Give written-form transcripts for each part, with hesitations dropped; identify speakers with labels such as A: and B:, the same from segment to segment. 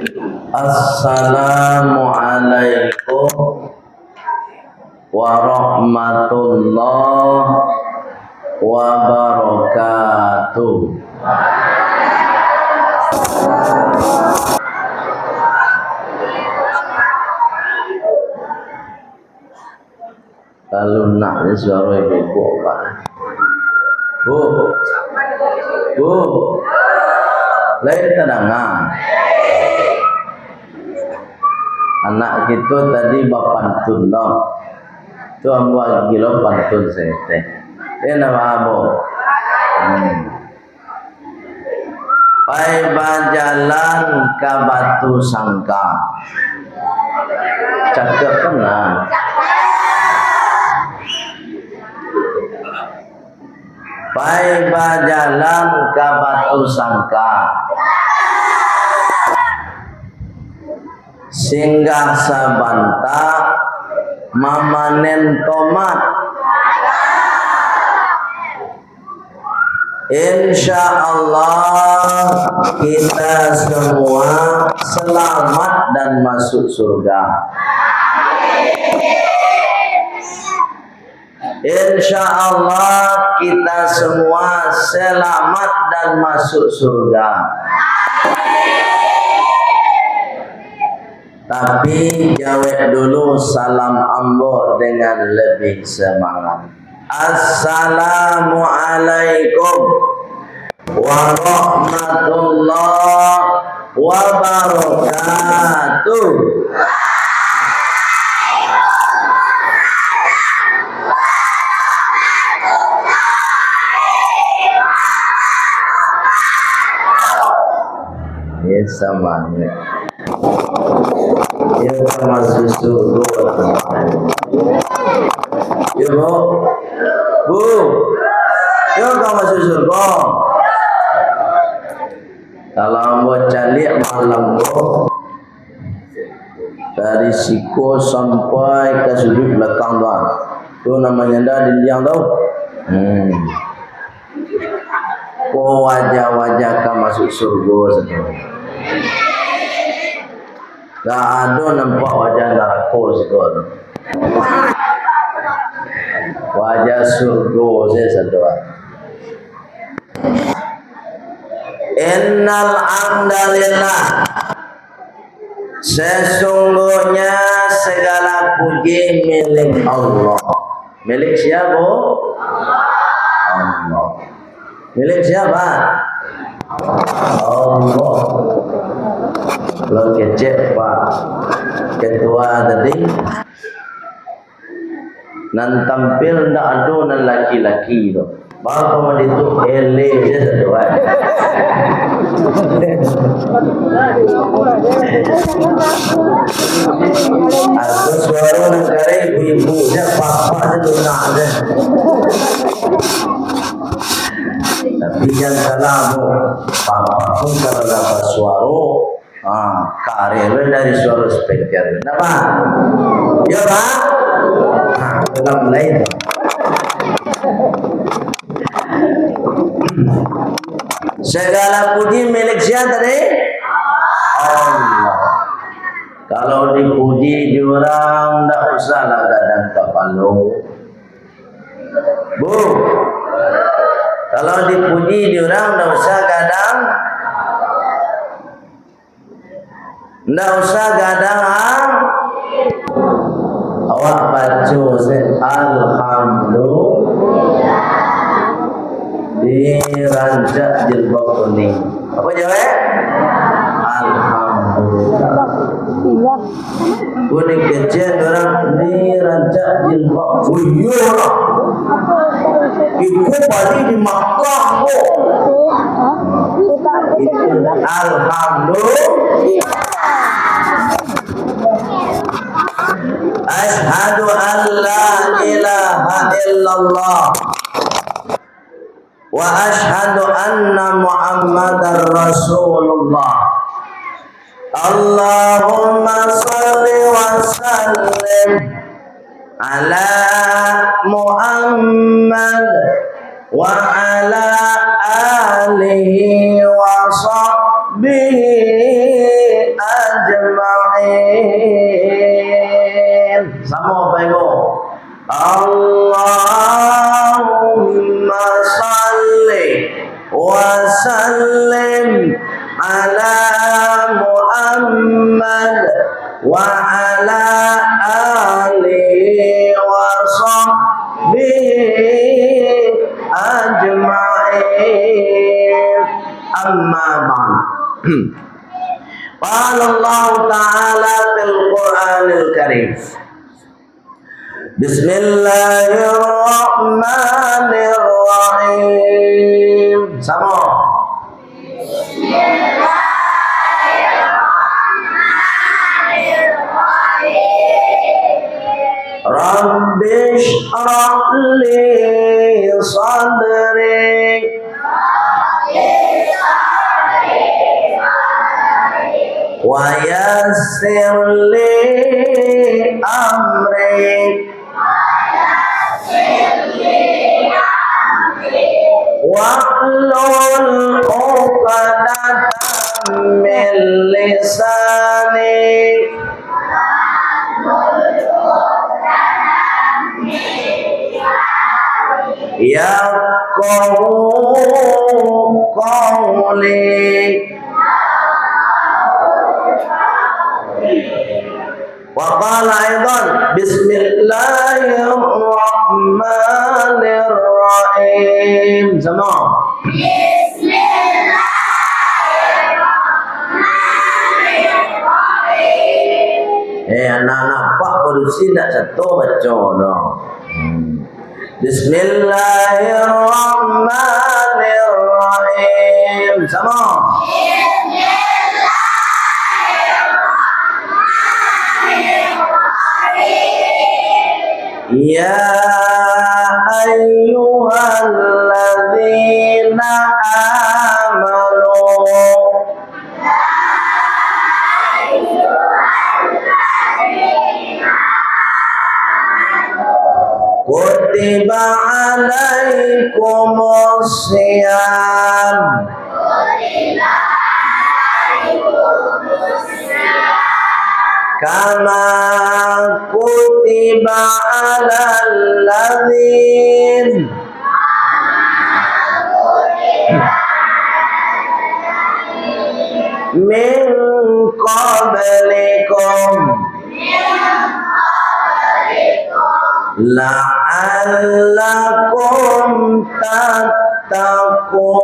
A: Assalamualaikum warahmatullahi wabarakatuh. Kalau nak ni suara ibu Pak. Bu, lain tenang. Anak kita tadi bapantun dong. Tu ambil kilo pantun sete. Dia nama abu. Pai bajalan ke Batu Sangka. Cakap pernah. Pai bajalan ke Batu Sangka. Singgah sabanta mamanen tomat. Insya Allah kita semua selamat dan masuk surga. Insya Allah kita semua selamat dan masuk surga. Tapi jawab dulu salam ambo dengan lebih semangat. Assalamualaikum warahmatullahi wabarakatuh. Ya sama ni. Ya sama susu. Ya Bu, ya kamu susu bu. Kalau buat calik malam bu, dari siku sampai ke sudut belakang tu, tu namanya dah dinding tu. Ko wajah-wajah kamu masuk surga sebenarnya. Tak ada nampak wajah neraka sekarang. Wajah surga saya sedar. Innal hamdalillah. Sesungguhnya segala puji milik Allah. Milik siapa? Allah. Milik siapa? Allah. Kalau kecek Pak Ketua tadi nan tampil ndak ada nan laki-laki tu. Bapak mandi tu ele je satu kan. Aku suara negara ibu-ibu je papa je nak je. Tapi jangan salah bu, papa pun kalau dapat suara karir dari suara speaker. Kenapa? Ya Pak? Dalam lain. Segala puji milik siapa tadi? Allah. Kalau dipuji diorang, tak usahlah gadang kepala. Bu, kalau dipuji diorang, tak usah gadang. Tak usah gadang. Awak baca alhamdulillah dirancak jilbab kuning. Apa jawab? Alhamdulillah. Kuning kecil orang dirancak jilbab. Buyur. Ibu padi di Makkah kok. Alhamdulillah. Ashhadu an la ilaha illallah wa ashhadu anna Muhammadar Rasulullah. Allahumma salli wa sallim ala Muhammad wa ala alihi wa sahbihi Sama apa ibu? Allahumma salli wa sallim ala Muhammad wa ala alihi wa sahbihi ajma'in. Amma ba'd. Qala Allah Ta'ala fil Qur'anil Karim. Bismillahirrahmanirrahim. Sama. Rabbi shrah li sadri wa yassir li amri wahlul 'uqdatam min lisani yafqahu qawli. Wa qala aidan bismillahirrahmanirrahim. Sama. Anak-anak pak polisi nak satu baca no. Bismillahirrahmanirrahim. Sama. Ya ayyuhalladzina amanu kutiba alaikumus syiyam kama kutiba alal ladzin min qablikum la'allakum tattaqun.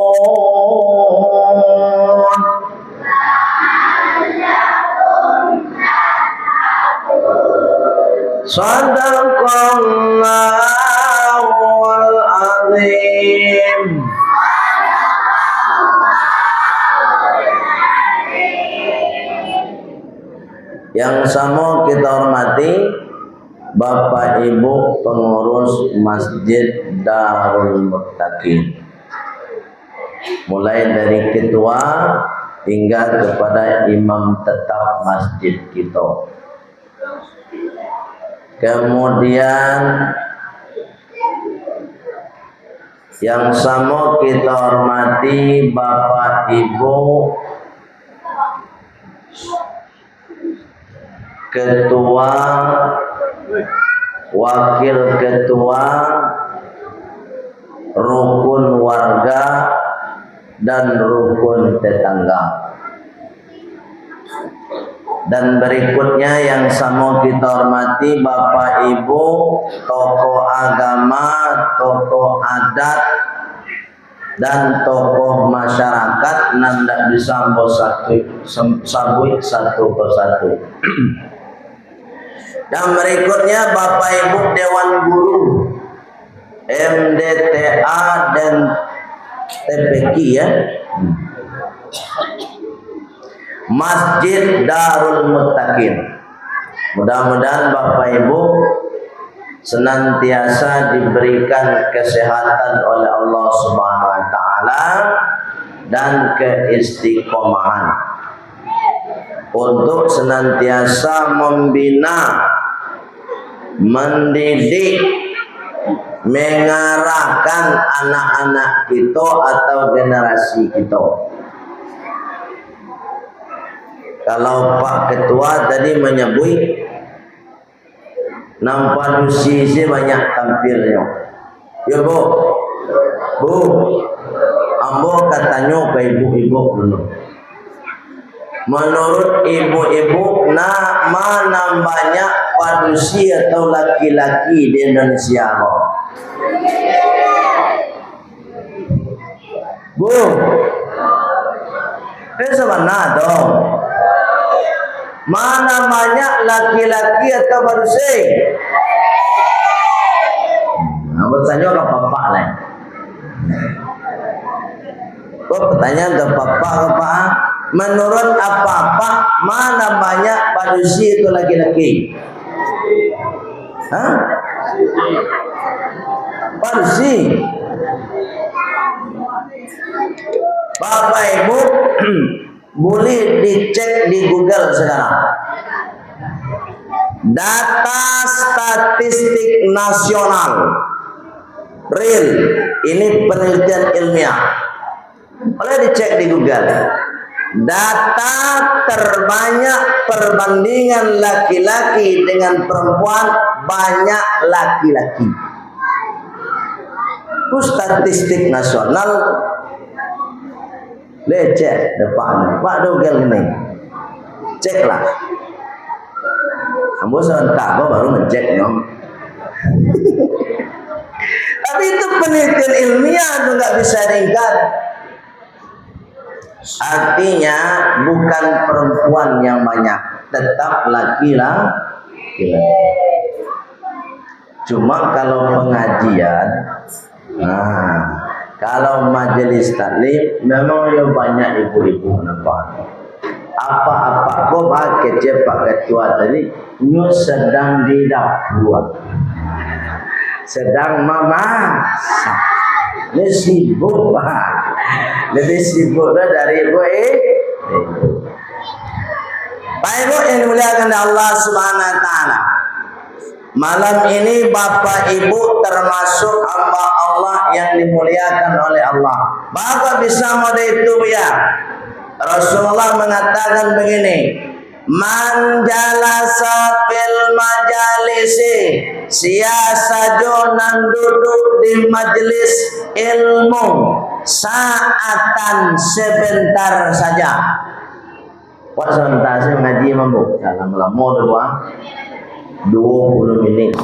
A: Sadaqallahul azim. Yang sama kita hormati Bapak Ibu pengurus Masjid Darul Muttaqin, mulai dari ketua hingga kepada imam tetap masjid kita. Kemudian yang sama kita hormati Bapak Ibu ketua, wakil ketua, rukun warga dan rukun tetangga. Dan berikutnya yang sama kita hormati Bapak Ibu tokoh agama, tokoh adat dan tokoh masyarakat nandak disambut sabui satu persatu. Dan berikutnya Bapak Ibu Dewan Guru MDTA dan TPQ ya, Masjid Darul Muttaqin. Mudah-mudahan Bapak Ibu senantiasa diberikan kesehatan oleh Allah Subhanahu wa taala dan keistiqomahan untuk senantiasa membina, mendidik, mengarahkan anak-anak kita atau generasi kita Kalau Pak Ketua tadi menyebut nampak dusi banyak tampilnya. Ya Bu, Bu, ambo katanya ke ibu-ibu dulu. Menurut ibu-ibu, mana banyak padusi atau laki-laki di Indonesia? Bu, sebenarnya dong. Mana banyak laki-laki atau padusi? Bertanya ke bapak lah. Kok pertanyaan ke bapak ke pak? Menurut apa mana banyak padusi itu laki-laki? Hah? Padusi. Bapak Ibu boleh dicek di Google sekarang. Data statistik nasional real, ini penelitian ilmiah. Boleh dicek di Google. Data terbanyak perbandingan laki-laki dengan perempuan banyak laki-laki. Itu statistik nasional. Cek depan Pak Google ini. Ceklah. Kamu sebentar baru ngecek nyong. Tapi itu penelitian ilmiah, itu nggak bisa diingkar. Artinya bukan perempuan yang banyak, tetap laki-laki. Cuma kalau pengajian, kalau majelis taklim memang ya banyak ibu-ibu nampak. Apa-apa kok kece Pak Ketua tadi nyu sedang di dapur, sedang memasak. Ini sibuk Pak, lebih sibuk dari ibu. Baik Ibu yang dimuliakan Allah Subhanahu Wa Taala. Malam ini Bapak Ibu termasuk hamba Allah yang dimuliakan oleh Allah. Bapak bisa mode itu ya. Rasulullah mengatakan begini, man jalasa fil majalisi, siasajo nan duduk di majelis ilmu saatan sebentar saja. Wah sebentar sih ngaji mampu dalam lama doa 20 menit.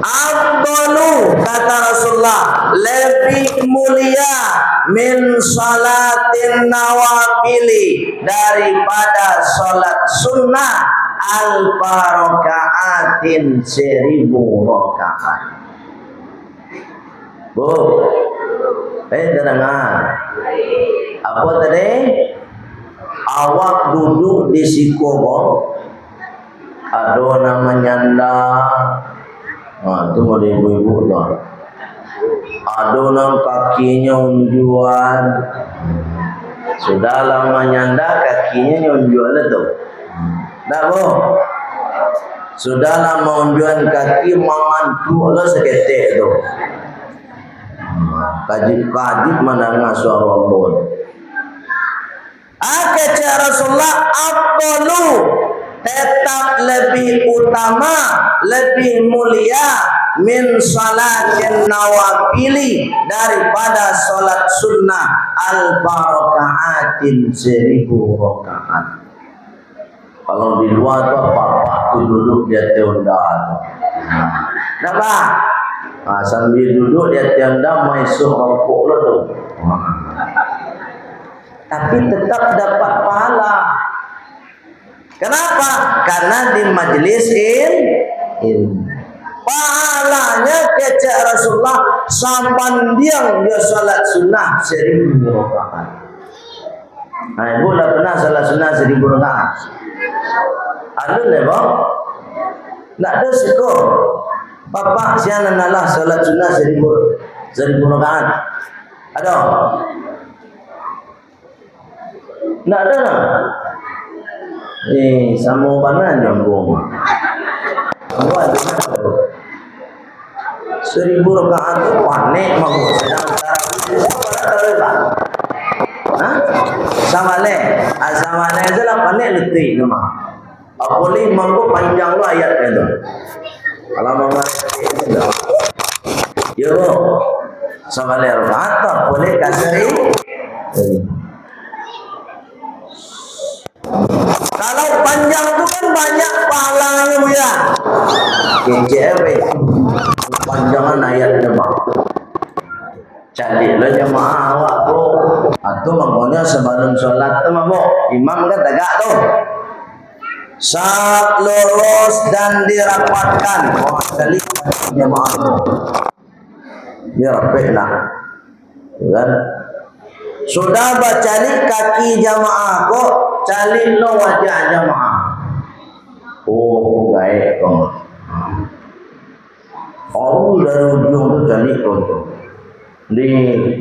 A: Afdalu kata Rasulullah, lebih mulia min salatin nawafili, daripada salat sunnah alfa rakaatin 1000 rakaat. Bu, dengar. Apa tadi? Awak duduk di sikobo, ada namanya nyanda. Itu mau ibu-ibu tuh. Ada nang kakinya unjuan. Sudah lama nyanda kakinya unjuan itu. Dah Bu. Sudah lama unjuan kaki mangantu Allah seketek itu. Kajib-kajib mendengar suara Allah. Kata Rasulullah, afdalu, tetap lebih utama, lebih mulia min salatin nawafili, daripada salat sunnah alfa rakaatin 1000 rakaat. Kalau di luar tu apa tu duduk dia tenda tu. Kenapa? Sambil duduk dia tenda maisuk rokok lo tu. Tapi tetap dapat pahala. Kenapa? Karena di majelis ilmu. Pahalanya kecek Rasulullah sampan dia salat sunnah 1000 rakaat. Ibu dah pernah salat sunnah 1000 rakaat? Ada le bang? Tak ada siko. Bapak siapa nalah salat sunnah 1000 rakaat? Ada? Tak ada lah. Sama mana nyambung? Kamu ada apa? 1000 rakaat itu panik mau sedang tarawih. Siapa tak tahu tak? Sama le adalah pandai letih tu mah. Boleh mampu panjang lo ayatnya tu. Kalau mau ngerti yo sama le atau boleh kasih. Kalau panjang tu kan banyak pahalanya ya. Kecewe panjangan ayatnya mah. Jadi lo jemaah awak tu, atau makanya sebelum sholat tu mah imam kan tegak tu, saf lurus dan dirapatkan. Oh sekali jemaah tu, dia rapih lah, kan? Sudah bacalik kaki jemaah kok, calik lo wajah jemaah. Oh baik kong. Oh dari ujung tu calik tu. Di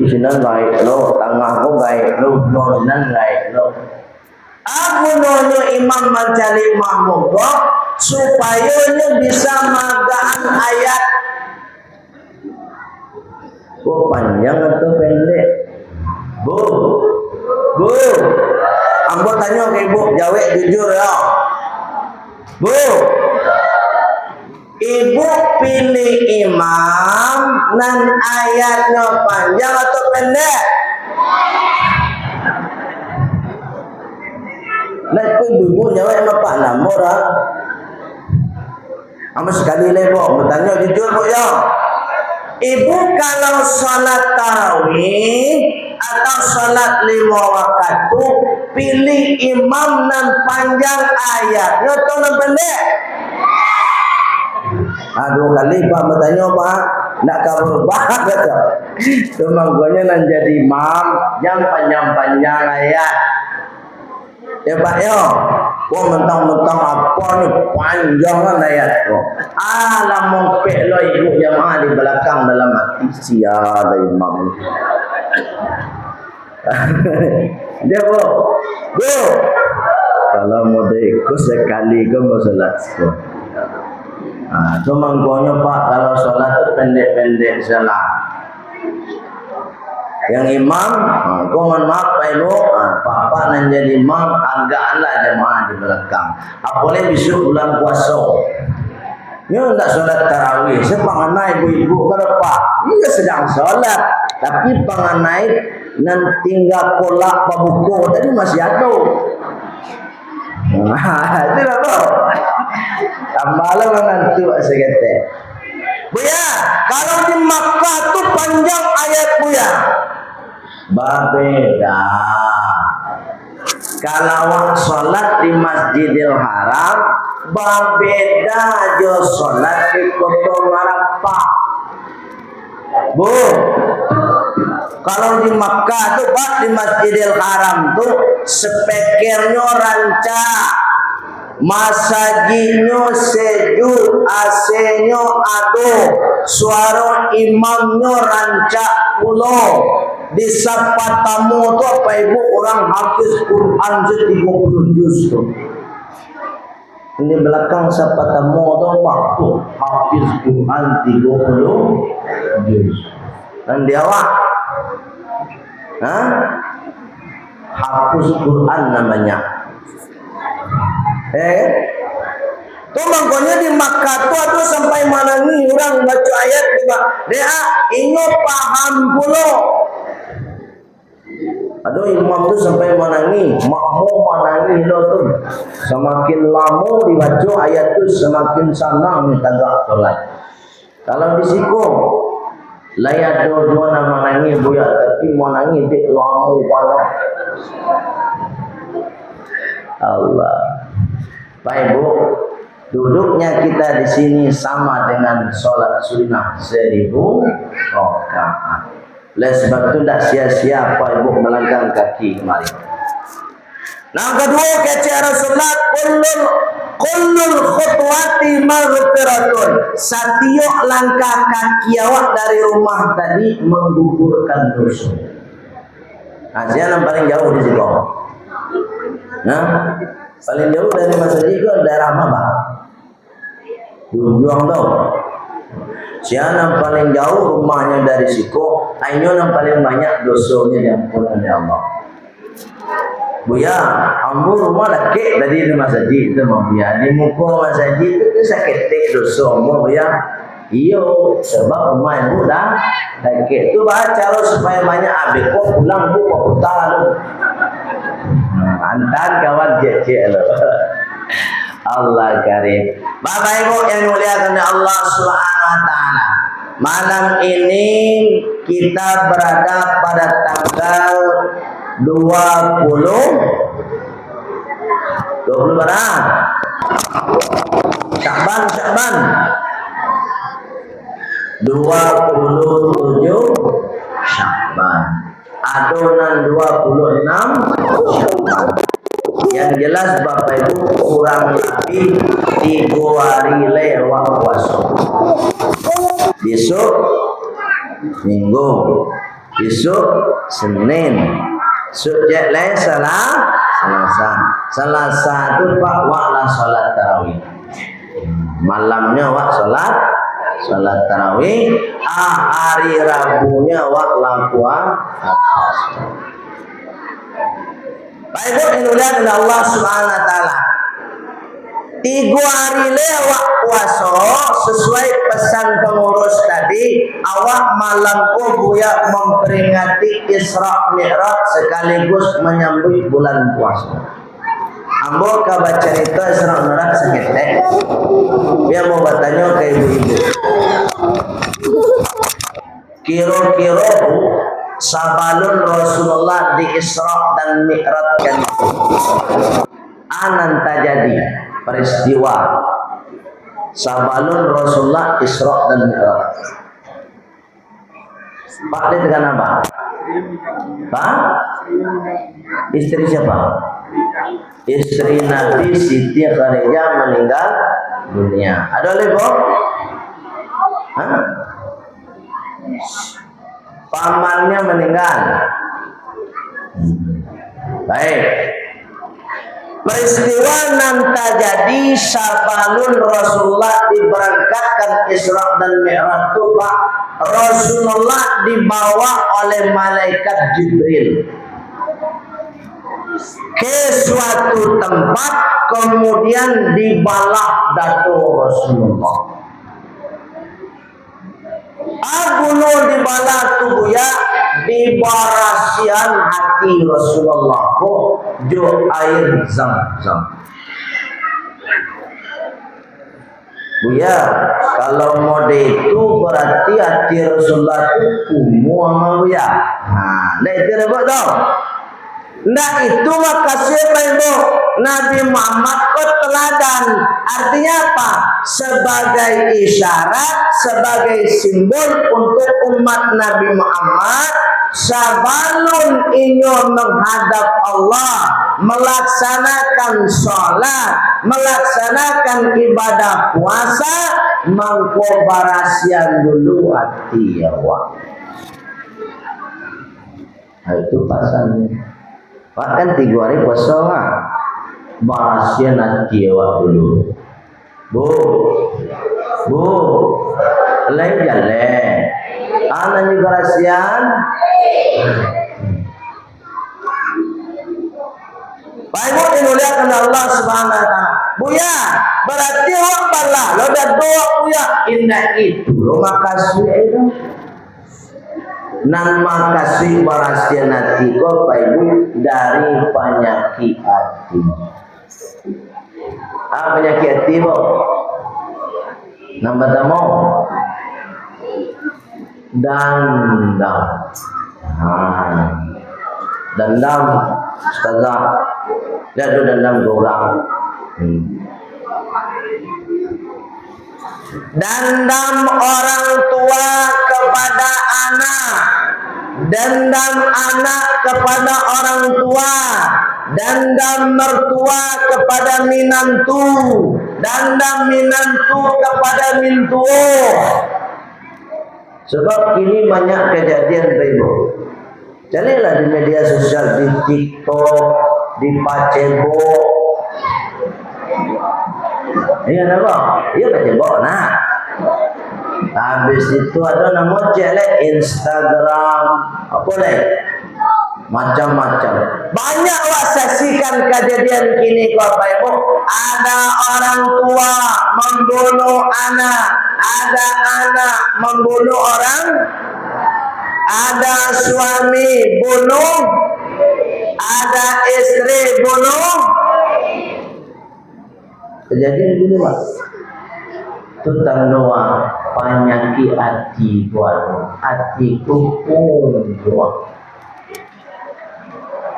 A: sini baik lo, tengah ko baik lo, sini baik lo. Aku nonyo imam mencari makmum kok supaya nya bisa magaan ayat. Kok panjang atau pendek? Bu, ambo tanya ke ibu, jawab jujur ya. Bu, ibu pilih imam dan ayatnya panjang atau pendek? Nah itu ibu jawab apa Pak Namor ah? Amas sekali lagi bu, bertanya jujur bu ya. Ibu kalau sholat tarawih atau sholat 5 waktu pilih imam dan panjang ayatnya atau pendek? Aduh kali Pak bertanya Pak, nak kabur banget kata. Semanggonya nan jadi imam yang panjang-panjang ayat. Ya Pak yo, kau mentang-mentang apa ni panjang kan ayat kau. Alam mengpek lo ibu jamaah di belakang dalam hati siapa imam. Dia bu, kalau mau ikut sekali kau mau sholat sekolah. Cuma mangkonya Pak kalau sholat itu pendek-pendek salah. Yang imam, kau mohon maaf Pak Ibu, Papa nan jadi imam agaklah jemaah di belakang. Apalagi besok bulan puasa. Ini tak sholat tarawih. Sepanganai ibu-ibu kalau Pak, ia sedang sholat, tapi panganai nan tinggal kolak pabuko tadi masih ada. Itulah bro. Tambahlah mengantuk sekete. Buya, kalau di Makkah tu panjang ayat buya. Berbeda. Kalau sholat di Masjidil Haram, berbeda jo sholat di Kota Marapah. Bu, kalau di Makkah tu Pak di Masjidil Haram tu spekirnya rancak, masajidnya sejuk, AC-nya ado, suara imamnya rancak pulau. Di sapa tamu tu apa ibu orang hafiz Quran 30 juz tu. Ini belakang sapa tamu tu waktu hafiz Quran 30 juz. Dan dia awak, hafiz Quran namanya. Tu makanya di Makkah tu ada sampai mana ni orang baca ayat juga. Dia ingat paham pula. Aduh imam tu sampai menangi, makmum menangi lo tu. Semakin lama dibaca ayat tu semakin senang ni tagak solat. Kalau di siku layar dua-dua nak menangi buya, tapi menangi dek lama pala. Allah. Baik Bu, duduknya kita di sini sama dengan solat sunnah 1000 rakaat. Oleh sebab itu tidak sia-sia apa ibu melangkah kaki kemari. Nah kedua cara solat kullul khutwati maghfiratun. Setiap langkah kaki awak dari rumah tadi menggugurkan dosa. Yang paling jauh di situ. Nah, paling jauh dari masjid itu daerah mana? Juang tau. Siapa yang paling jauh rumahnya dari situ, ayo yang paling banyak dosanya diampuni oleh Allah. Buya, ambo rumah dah kek tadi di masjid itu mau buya. Di muka masjid itu sakit tek dosa ambo buya. Iyo, sebab rumah ibu dah kek tu baca lo supaya banyak habis. Kok pulang bu kok putar lo. Antar kawan cek lo. Allah karim. Bapak Ibu yang dimuliakan oleh Allah Subhanahu wa taala. Malam ini kita berada pada tanggal 20 berapa? Sya'ban 27 Sya'ban. Adonan 26 Sya'ban. Yang jelas Bapak Ibu kurang lebih 3 hari lewat puasa. Besok Minggu, besok Senin, sejak lain Selasa itu Pak waklah sholat tarawih. Malamnya wak sholat tarawih. Hari Rabunya waklah puasa. Baik Ibu dimuliakan oleh Allah Subhanahu wa taala. 3 hari lewat puasa sesuai pesan pengurus tadi, awak malam buya memperingati Isra Mi'raj sekaligus menyambut bulan puasa. Ambo kabar cerita Isra Mi'raj seketek. Dia mau bertanya ke ibu-ibu. Kira-kira sabalun Rasulullah di Isra dan Mi'raj kan anan terjadi peristiwa sabalun Rasulullah Isra dan Mi'raj. Pak dia dengan apa? Pak? Istri siapa? Istri Nabi Siti Khadijah meninggal dunia. Ada lagi Bob? Pamannya meninggal. Baik. Peristiwa nan terjadi sabalun Rasulullah diberangkatkan Isra dan Mi'raj itu Pak, Rasulullah dibawa oleh malaikat Jibril ke suatu tempat, kemudian dibalah datu Rasulullah. Agunu dibalah tubuh ya di barasian hati Rasulullah kok jo air zam-zam. Buya, kalau mode itu berarti hati Rasulullah itu kumuh sama buya. Nah, itu rebut tau. Nah itu makasih Ibu Nabi Muhammad kok teladan. Artinya apa? Sebagai isyarat, sebagai simbol untuk umat Nabi Muhammad, sabalun inyo menghadap Allah, melaksanakan sholat, melaksanakan ibadah puasa, mengkobarasian dulu hati ya wak. Nah itu pasalnya. Pak kan 3 hari puasa nggak? Barasian hati ya wak dulu. Bu, lain jalan. Anak ni barasian. Baik dimuliakan Allah Subhanahu wa taala. Buya, berarti awak balah lo dah doa buya. Indah itu lo makasih itu. Nan makasih barasian hati ko Pak Ibu dari penyakit hati. Penyakit hati bu. Nombor pertama dendam. Dendam ustazah. Dia tu dendam orang. Dendam orang tua kepada anak, dendam anak kepada orang tua, dendam mertua kepada minantu, dendam minantu kepada mintuo. Sebab ini banyak kejadian Ibu. Carilah di media sosial, di TikTok, di Facebook. Iya apa? Iya Facebook nah. Habis itu ada nama cek Instagram, apa lagi? macam-macam. Banyak wak saksikan kejadian kini Bapak Ibu. Ada orang tua membunuh anak, ada anak membunuh orang, ada suami bunuh, ada istri bunuh. Kejadian dulu Pak. Itu tandua penyakit hati buat hati kupung buat.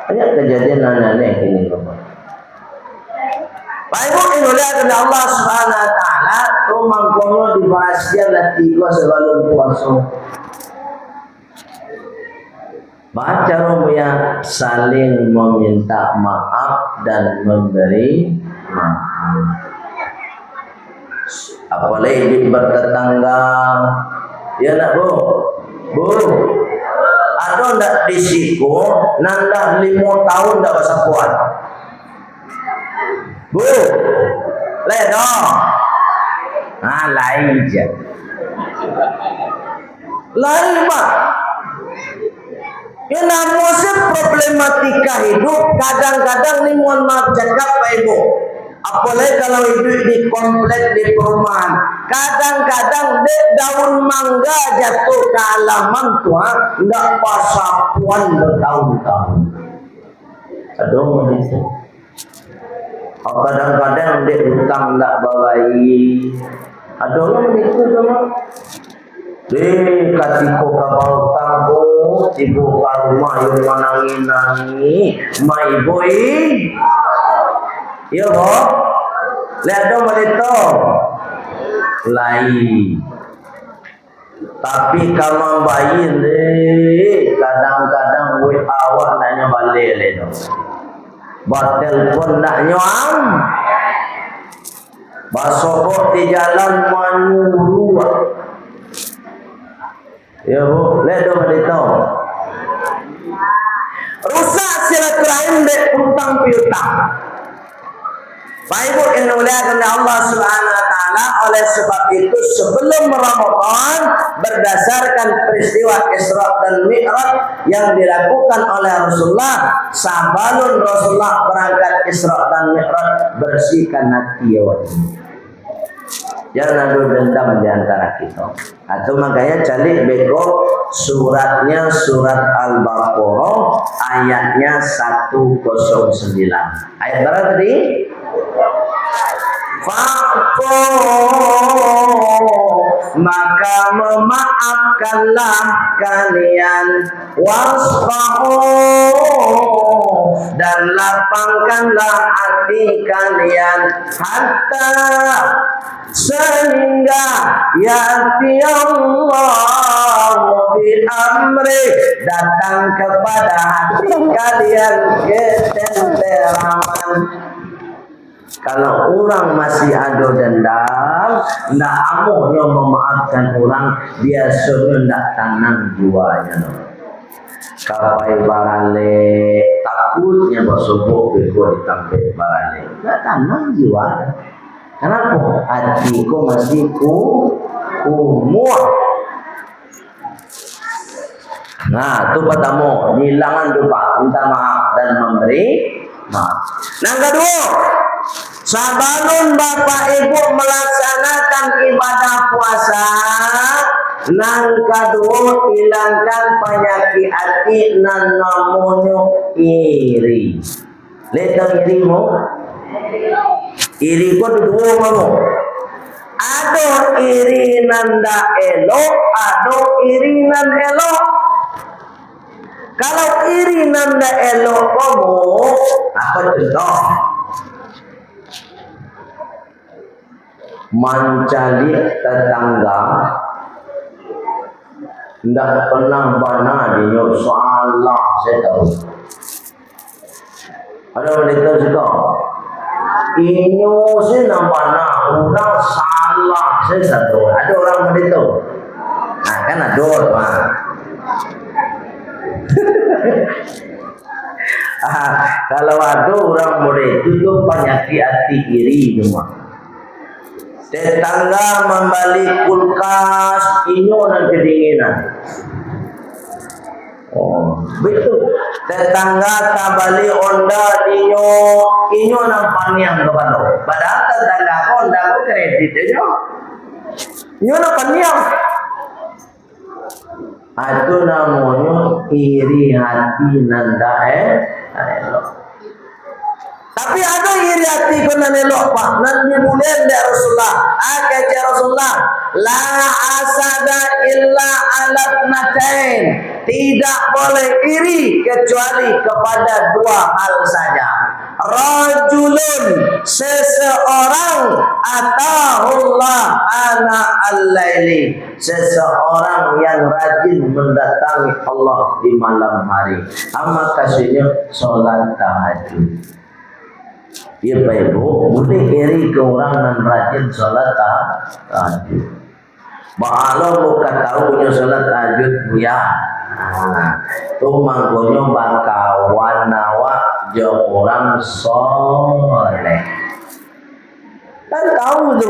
A: Banyak kejadian aneh-aneh ini Bapak. Pak Ibu inulah kepada Allah Subhanahu Wa Taala tu mangkono dibahasnya hati gua sebelum puasa. Baca rumia saling meminta maaf dan memberi maaf. Apalagi bertetangga, ya nak bu, ada ndak disiko, nandah 5 tahun ndak bisa kuat, bu, ledo, lain je, lain pak. Ya namun problematika hidup kadang-kadang ni mohon maaf cakap Pak Ibu. Apalagi kalau hidup di komplek di perumahan, kadang-kadang daun mangga jatuh ke halaman tua, tidak pasapuan bertahun-tahun. Aduh begitu. Kadang-kadang dia hutang tidak bawahi. Aduh begitu sama. Katiko kabau tanggo, ibu karuma yang menangi-nangi, my boy. Iya boh, lihat dong itu lain. Tapi kamu bayi deh, kadang-kadang gue awak nanya balik le dong. Batel pun nak nyuam, basokok di jalan manuru. Iya bu, lihat dong itu. Rusak silaturahim dek utang piutang. Baik yang dimuliakan oleh Allah Subhanahu Wa Taala. Oleh sebab itu sebelum Ramadan berdasarkan peristiwa Isra dan Mi'raj yang dilakukan oleh Rasulullah, sebelum Rasulullah berangkat Isra dan Mi'raj, bersihkan hati ya. Jangan ada dendam di antara kita. Atau makanya cari beko suratnya surat Al-Baqarah ayatnya 109. Ayat berapa tadi? Fa'fu, maka memaafkanlah kalian, wasfahu, dan lapangkanlah hati kalian, hatta sehingga ya'ti Allah bi amri, datang kepada hati kalian ketenteraman. Kalau orang masih ada dendam, ndak amuhnya memaafkan orang, dia suruh ndak tanam jiwanya. Kapai barale, takutnya bersubuh beko ditampil barale, ndak tanam jiwa. Kenapa? Hatiku masih kumuh. Nah, itu pertama, hilangan lupa, minta maaf dan memberi maaf. Yang kedua, sebelum Bapak Ibu melaksanakan ibadah puasa, yang kedua hilangkan penyakit hati nan namanya iri. Lihat irimu, iri kau dua kamu. Ada iri nanda elok, ada iri nan elok. Kalau iri nanda elok kamu, apa contoh? Mencari tetangga, tidak pernah bana dia salah, saya tahu. Ada wanita juga, inyo sih bana orang salah, saya tahu. Ada orang wanita, nah kan ada orang. Kalau ada orang muda itu penyakit hati iri semua. Tetangga membalik kulkas, inyo dan kedinginan. Oh, betul. Tetangga tabali onda inyo nampaniang kepada. Padahal tetangga onda ko kredit inyo nampaniang. Itu namanya iri hati nanda elok. Tapi ada iri hati ko nan elok pak. Nan dibulen dari Rasulullah. Kata Rasulullah, la asada illa ala natain. Tidak boleh iri kecuali kepada dua hal saja. Rajulun, seseorang, atahullah ana al-laili, seseorang yang rajin mendatangi Allah di malam hari. Amma kasihnya sholat tahajud. Ya Pak Ibu, boleh iri ke orang yang rajin sholat tahajud. Kalau bukan tahu punya sholat tahajud ya, tu manggonyo bakawan nawak jauh orang soleh. Kan tahu tu.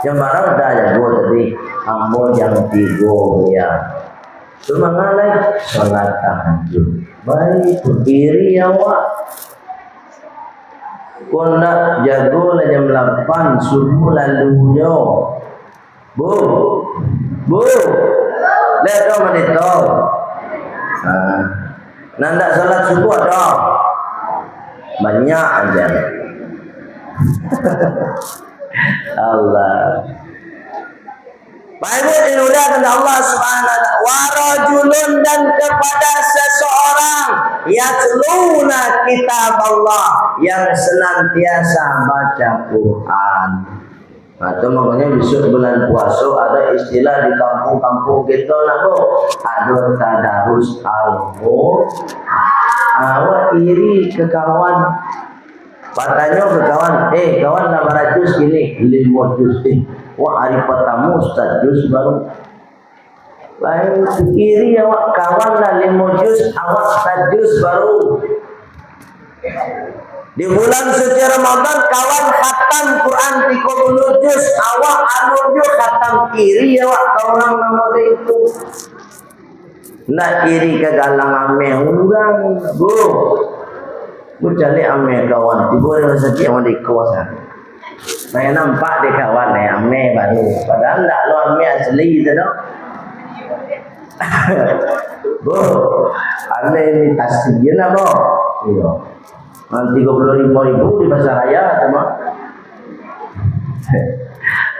A: Yang mana udah ada dua tadi, ambo yang tiga ya. Cuma ngalai sholat tahajud. Baik iri awak. Kau nak jago lah jam 8 subuh lalu yo. Bu, lihat dong menito. Nanda salat subuh ada banyak aja. Allah. Baik dimuliakan Allah Subhanahu wa taala. Warajulun, dan kepada seseorang yatluna kitab Allah, yang senantiasa baca Quran. Itu makanya besok bulan puasa ada istilah di kampung-kampung kita nak ada tadarus al-Qur'an. Awak iri ke kawan, katanya ke kawan, kawan nak barajus gini 5 juz wah hari pertama Ustaz juz baru. Lain iri awak kawan lah 5 juz, awak Ustaz juz baru. Di bulan suci Ramadan kawan khatam Quran 30 juz, awak anu khatam iri awak orang nama itu. Nak iri ke galang ame urang, Bu cari ame kawan, tiba ada rezeki yang di kawasan. Saya nampak di kawan ame baru, padahal tak lo ame asli tu dah. Bu, ame ini tasbih lah bu. Iya. 35.000 di pasar raya teman.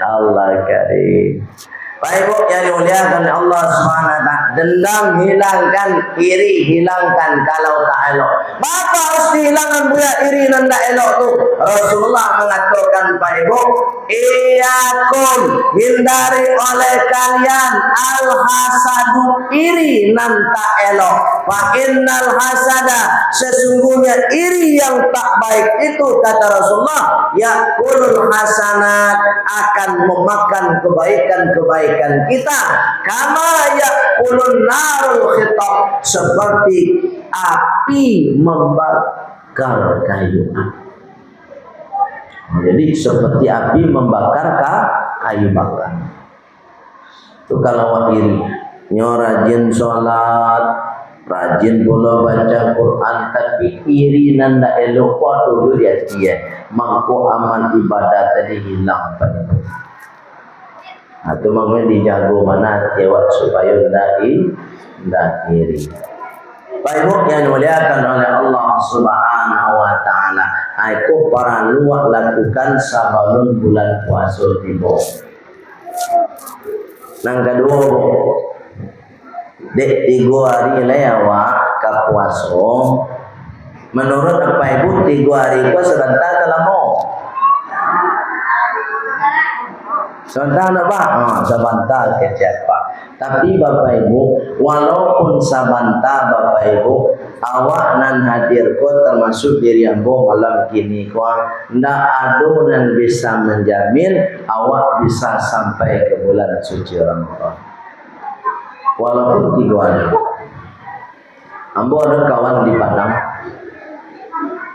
A: Allah karim. Baik Bu yang dimuliakan Allah Subhanahu wa taala, dendam hilangkan, iri hilangkan kalau tak elok. Apa harus dihilangkan Bu ya iri dan tak elok tu? Rasulullah mengatakan Pak Ibu, iyakum, hindari oleh kalian al-hasadu, iri dan tak elok. Fa innal hasada, sesungguhnya iri yang tak baik itu kata Rasulullah, yakulul hasanat, akan memakan kebaikan-kebaikan kita, kama yakulun narul khitab, seperti api membakar kayu. Jadi seperti api membakar kayu bakar. Itu kalau iri, nyo rajin sholat, rajin pula baca Quran, tapi iri nanda elok tu dia mangko amal ibadah tadi hilang pada. Atau maknanya dijago mana tewak supaya tidak iri. Baik yang dimuliakan oleh Allah Subhanahu wa taala, aku para luak lakukan sebelum bulan puasa tiba. Yang kedua, dek 3 hari lewat ke puasa. Menurut apa Ibu 3 hari itu sebentar ke lama? Sebentar apa? Sebentar kecil Pak. Tapi Bapak Ibu, walaupun sebentar Bapak Ibu, awak nan hadir ko termasuk diri ambo malam kini ko, ndak ada yang bisa menjamin awak bisa sampai ke bulan suci Ramadan. Walaupun 3 hari. Ambo ada kawan di Padang.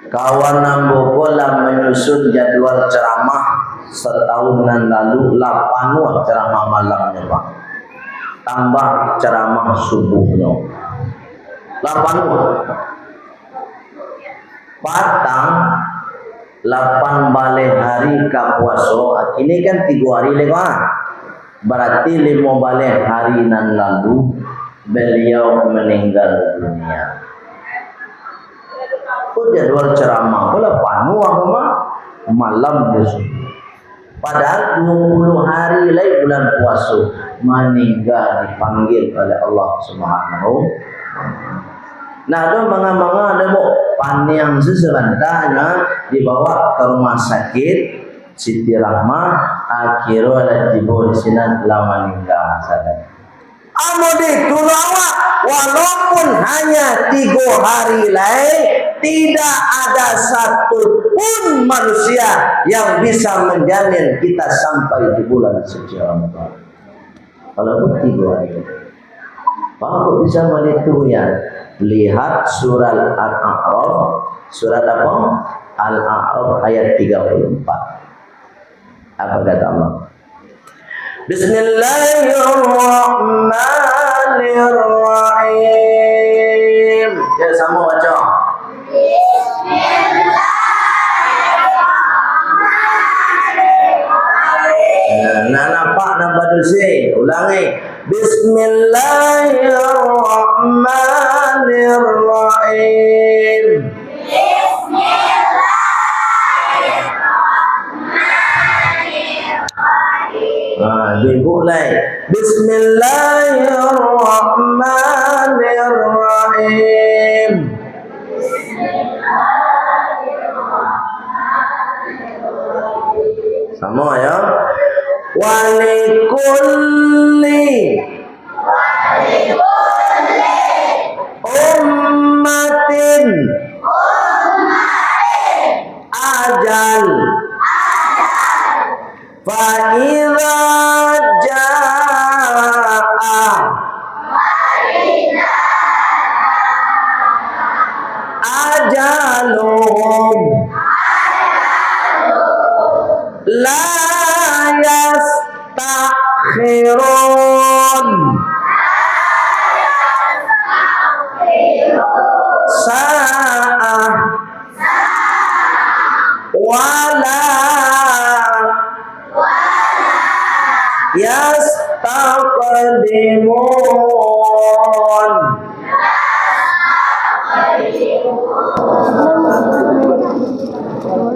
A: Kawan ambo bola menyusun jadwal ceramah setahunan lalu 8 ceramah malamnya Pak. Tambah ceramah subuhnya. 8 patang 8 balik hari ka puasa. Ini kan 3 hari lewat. Berarti 5 balik hari nan lalu beliau meninggal dunia. Jadwal ceramah pula penuh agama malam besok. Padahal 20 hari lagi bulan puasa meninggal dipanggil oleh Allah Subhanahu. Nah, ada manga-manga ada mau paniang sesebentarnya dibawa ke rumah sakit Siti Rahmah, akhirnya tiba di sini telah meninggal sadar. Amodi tulawa walaupun hanya 3 hari lagi, tidak ada satu pun manusia yang bisa menjamin kita sampai di bulan suci Ramadan. Walaupun 3 hari. Bapak bisa melihat ya. Lihat surat Al-A'raf, surat apa? Al-A'raf ayat 34. Apa kata Allah? Bismillahirrahmanirrahim. Ya, sama baca. Nah, nampak dusi. Ulangi. Bismillahirrahmanirrahim. Dimulai. Bismillahirrahmanirrahim. Sama ya. Walikulli ummatin ajal fa idza jaa ajaluhum la yastakhirun sa'ah wala yastaqdimun.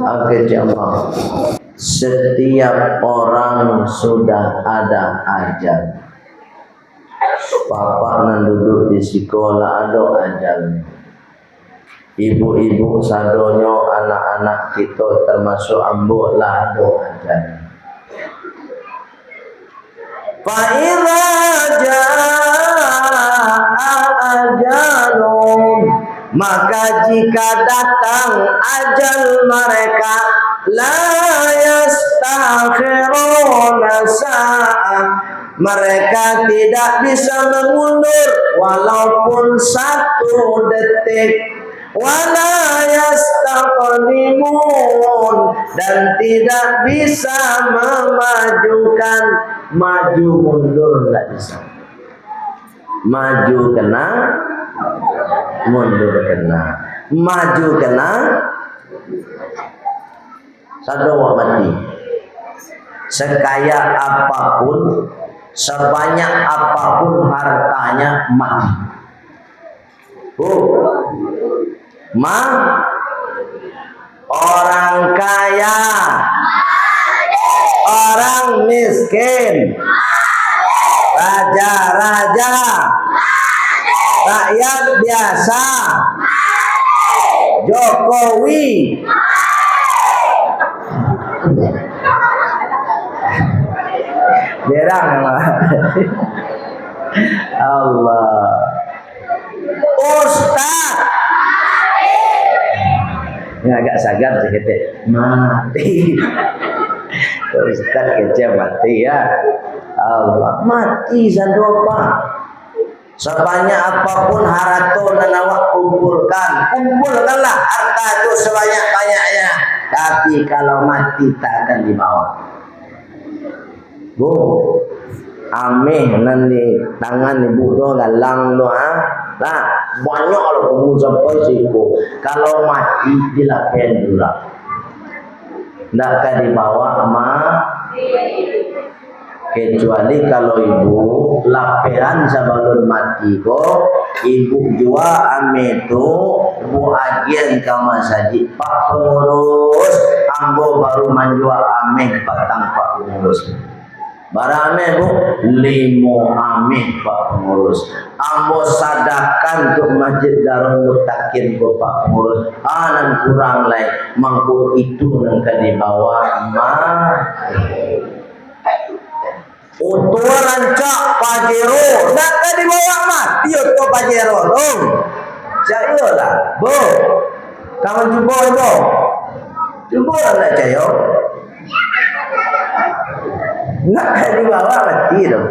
A: Oke, jemaah. Setiap orang sudah ada ajal. Bapak nan duduk di sekolah ada ajal. Ibu-ibu sadonyo anak-anak kita termasuk ambo lah ada ajal. Fa idza jaa ajalum, maka jika datang ajal mereka, la yastakhiruna sa'ah, mereka tidak bisa mengundur walaupun 1 detik. Wala yastaqdimun, dan tidak bisa memajukan. Maju mundur tidak bisa. Maju kena, mundur kena. Maju kena, sadawak mati. Sekaya apapun, sebanyak apapun hartanya, mati. Orang kaya, orang miskin, raja-raja, rakyat biasa, Jokowi, berang Allah, Ustaz. Ini agak sagar sih kita mati. Ustaz kecil mati ya. Allah mati satu apa? Sebanyak apapun harta dan awak kumpulkanlah harta itu sebanyak-banyaknya. Tapi kalau mati tak akan dibawa. Bu, ameh nanti tangan ibu tu galang tu Nah, banyak kalau kamu sampai siku. Kalau mati dilakukan dulu. Tidak akan dibawa kecuali kalau ibu lapehan sebelum mati kok ibu jua ame tu bu agen kama saji pak pengurus ambo baru manjua ame patang pak pengurus barame bu limo ame pak pengurus ambo sadakan untuk masjid Darul Mutakin bu pak pengurus anan kurang lain mangkut itu nangka dibawa Utua rancak Pajero, nak tadi bawa mati untuk Pajero, dong. Caya lah, bo. Kamu cuba bo. Cuba lah nak caya. Nak tadi bawa mati dong.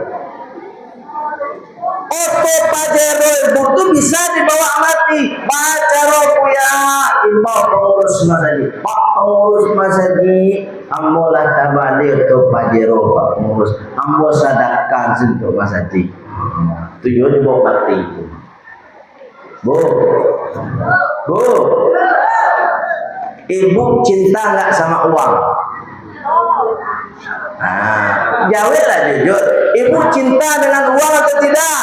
A: Oto Pajero ibu tu bisa dibawa mati. Pajero puya imbau pengurus masjid. Pak pengurus masjid, ambo lah tabali untuk Pajero Pak pengurus. Ambo sadakan untuk masjid. Tujuh dibawa mati. Bu, ibu cinta nggak sama uang? Jawablah jujur. Ibu cinta dengan uang atau tidak?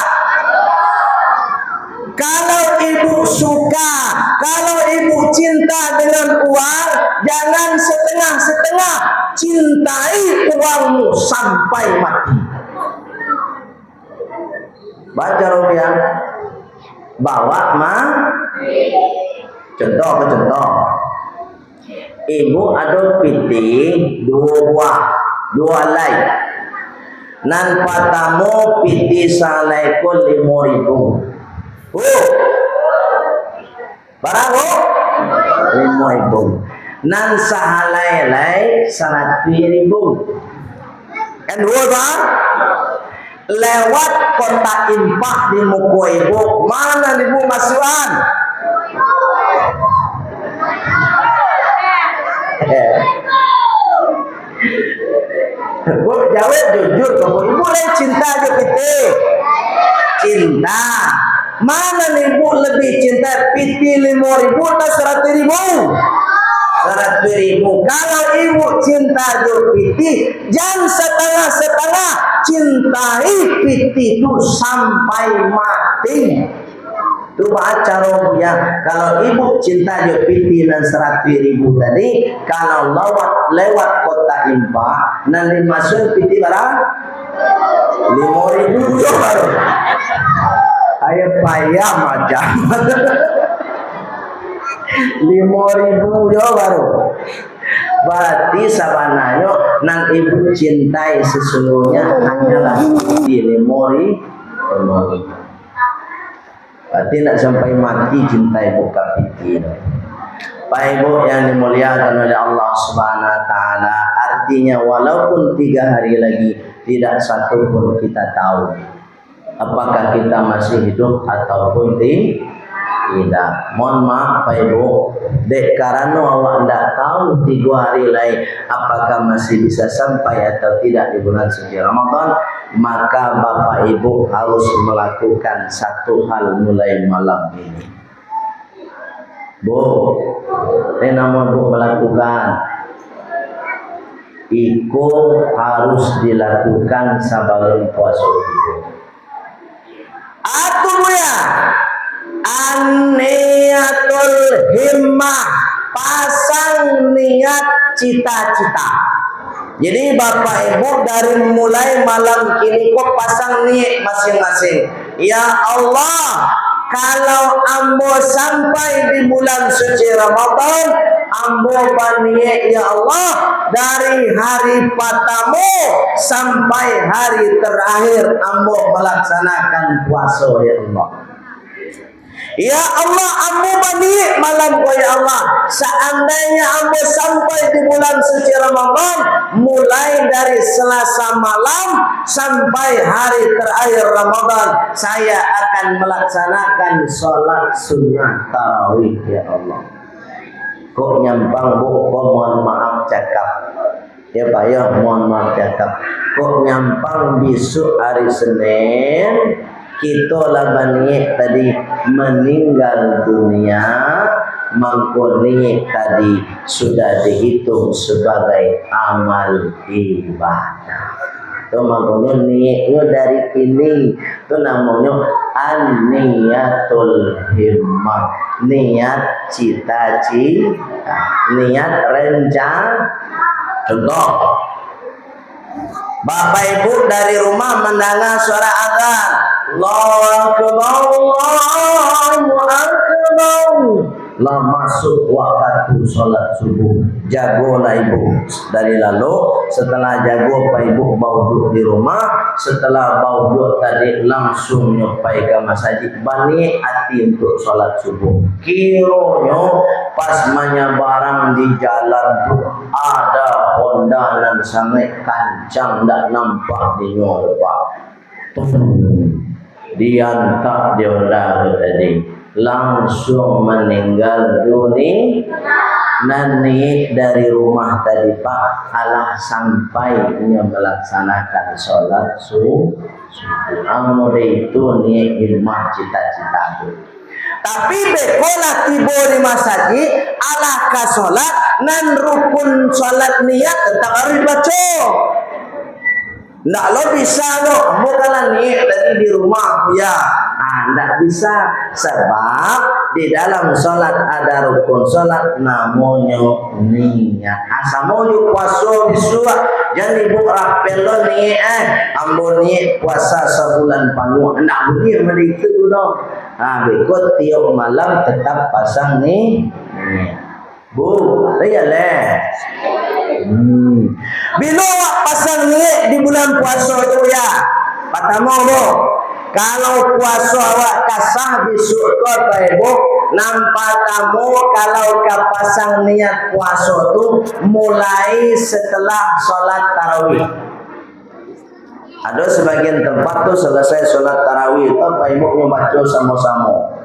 A: Kalau ibu suka, kalau ibu cinta dengan uang, jangan setengah-setengah. Cintai uangmu sampai mati. Baca rupiah. Bawa contoh ke contoh. Ibu ada piti 2 buah, 2 helai. Nan patamu piti salai ko 5.000. Barang 5.000. Nan sahalai 100.000. Kan 2 bang? Lewat kota impak di muka ibu, mana ibu masukan? Bu jawab jujur kamu. Ibu lain cinta aja kita. Cinta. Mana ibu lebih cinta piti 5.000 atau 100.000? 100.000. Kalau ibu cinta aja piti, jangan setengah-setengah. Cintai piti itu sampai mati. Itu baca ya. Kalau ibu cinta aja piti dan 100.000 tadi, kalau lewat kota impak, nanti masuk piti barang 5.000 baru. Ayo payah macam 5.000 baru. Berarti sabananya nang ibu cintai sesungguhnya hanyalah piti 5.000. Berarti nak sampai mati cintai buka piti. Pak Ibu yang dimuliakan oleh Allah Subhanahu Wa Taala, artinya walaupun 3 hari lagi tidak satu pun kita tahu apakah kita masih hidup ataupun tidak. Mohon maaf Pak Ibu, dek karena awak tidak tahu 3 hari lagi apakah masih bisa sampai atau tidak di bulan suci Ramadan, maka Bapak Ibu harus melakukan satu hal mulai malam ini. Bu, ini namun Bu melakukan itu harus dilakukan sebelum puasa itu. Aduh ya, aniatul himmah, pasang niat cita-cita. Jadi Bapak Ibu dari mulai malam kini kok pasang niat masing-masing. Ya Allah, kalau ambo sampai di bulan suci Ramadan, ambo berniat ya Allah dari hari pertama sampai hari terakhir ambo melaksanakan puasa ya Allah. Ya Allah, ambo berniat malam ko ya Allah, seandainya ambo sampai di bulan suci Ramadan mulai dari Selasa malam sampai hari terakhir Ramadan, saya akan melaksanakan sholat sunnah tarawih ya Allah. Kok nyampang Bu, kok mohon maaf cakap ya Pak ya, mohon maaf cakap. Kok nyampang besok hari Senin kita lah niat tadi meninggal dunia, mangko niat tadi sudah dihitung sebagai amal ibadah. Itu makanya niatnya dari ini, itu namanya an-niyatul himmah, niat cita-cita, niat rencana. Contoh, Bapak Ibu dari rumah mendengar suara azan, Allahu Akbar, Allahu Akbar. Lah masuk waktu sholat subuh, jagolah ibu dari lalu. Setelah jago Pak Ibu bau duduk di rumah, setelah bau duduk tadi langsung nyupai ke masjid, bani hati untuk sholat subuh. Kironyo pas menyebarang di jalan tuh ada Honda dan sangat kancang, tak nampak di nyoba. Diantak di Honda tadi. Langsung meninggal dunia. Nani dari rumah tadi Pak alah sampai melaksanakan sholat subuh. Amor itu niat ilmah cita-cita itu. Tapi bekolah tiba di masjid alah ka sholat nan rukun sholat niat tetap harus baca. Ndak lo bisa lo, bukanlah niat tadi di rumah ya. Ndak bisa sebab di dalam sholat ada rukun sholat namanya niat. Asamonya puasa disuat jangan ibu rapelo niat, ambo niat puasa sebulan penuh. Ndak boleh begitu dong. Berikut tiap malam tetap pasang nih. Bu, lihat leh. Bila awak pasang niat di bulan puasa itu ya, pertama bu, kalau puasa awak kasah besok kau ibu, nampak kamu kalau kau pasang niat puasa itu mulai setelah sholat tarawih. Ada sebagian tempat tuh selesai sholat tarawih itu Pak Ibu baca sama-sama.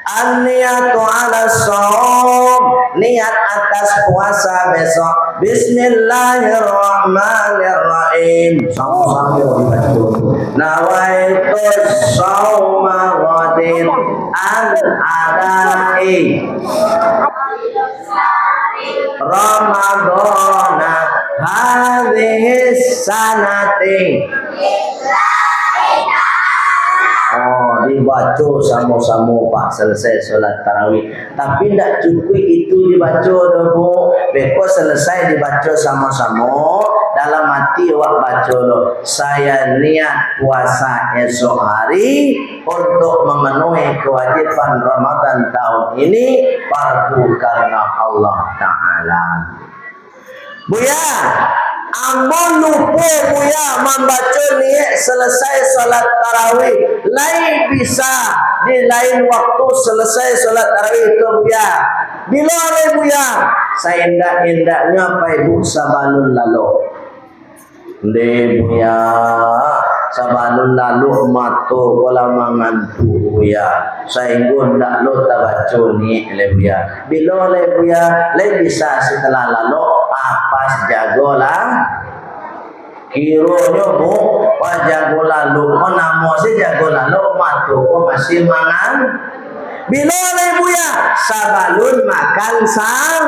A: An-niyatu ala shaum, niat atas puasa besok. Bismillahirrahmanirrahim. Sama-sama dibaca. Nawaitu shauma ghadin an-adai Ramadana hadhihi sanati. Oh, dibaca sama-sama Pak selesai sholat tarawih. Tapi tidak cukup itu dibaca dulu. Beko selesai dibaca sama-sama. Dalam hati awak baca dulu. Saya niat puasa esok hari untuk memenuhi kewajiban Ramadan tahun ini fardu karena Allah Ta'ala. Buya, amun lupa buya membaca niat selesai sholat tarawih. Lain bisa di lain waktu selesai sholat tarawih itu buya. Bila oleh buya, saya indah-indahnya Pak Ibu sabanun lalu. Buya, sabanun lalu mato kola mangantu buya. Saya ndak lo tabaca ni buya. Bila oleh buya, lain bisa setelah lalu pas jagolah kironya bu pas jagolah lu namo si jagolah lu matu kok masih mangan bila ibu ya sabalun makan sang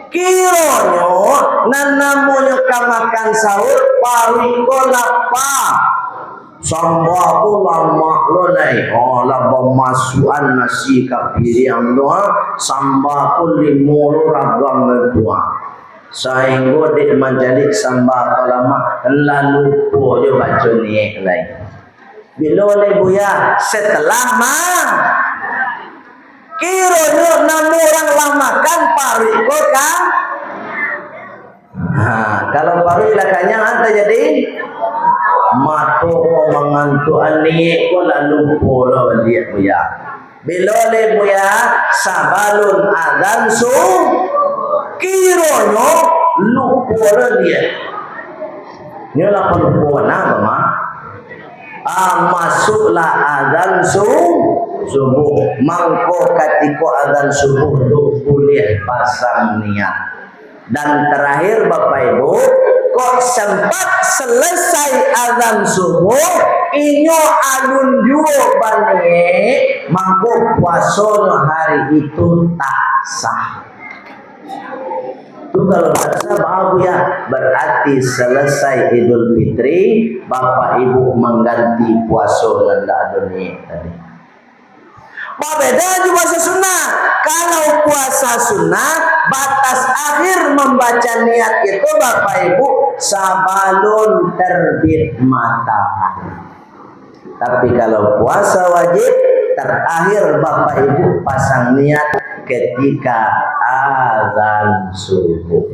A: kironya nan namanya makan sahur pariko lapa samba aku lama lo nai laba masukan nasi kapiri yang doa samba aku limuru ragam berdua sehingga dia menjadi samba lama lalu dia baca niat lain. Bila oleh buya setelah kiranya 6 orang lah makan pariko kan? Kalau pariko lakanya ada jadi mato mengantuan niat ko lalu pola dia buya. Bila oleh buya sabalun adzan su kirono lupa dia. Ini lah lupa nama. Masuklah adzan subuh. Mangko ketika adzan subuh itu boleh pasang niat. Dan terakhir Bapak Ibu, kok sempat selesai azan subuh inyo alun juo balik mangko puasanya hari itu tak sah. Itu kalau tak sah bahagia ya, berarti selesai Idul Fitri bapak ibu mengganti puasa nanda dunia tadi. Beda juga puasa sunnah. Kalau puasa sunnah batas akhir membaca niat itu bapak ibu sabalun terbit matahari. Tapi kalau puasa wajib terakhir bapak ibu pasang niat ketika azan subuh.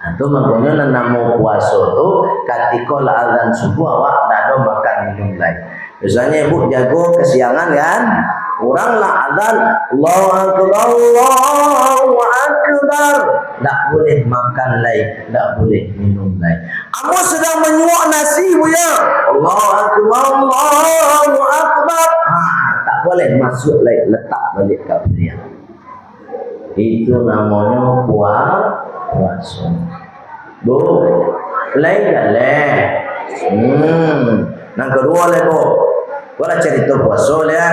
A: Itu makanya namo puasa tu ketika azan subuh awak tak ada makan minum lain. Misalnya ibu jago kesiangan kan, oranglah azan Allahu Akbar, Allahu Akbar, tak boleh makan lain, tak boleh minum lain. Kamu sedang menyuak nasi ya, Allahu Akbar, Allahu Akbar, tak boleh masuk lain, letak balik ke piring. Itu namanya puasa. Bu, lain tak leh. Yang kedua leh bu, boleh cerita puasa leh.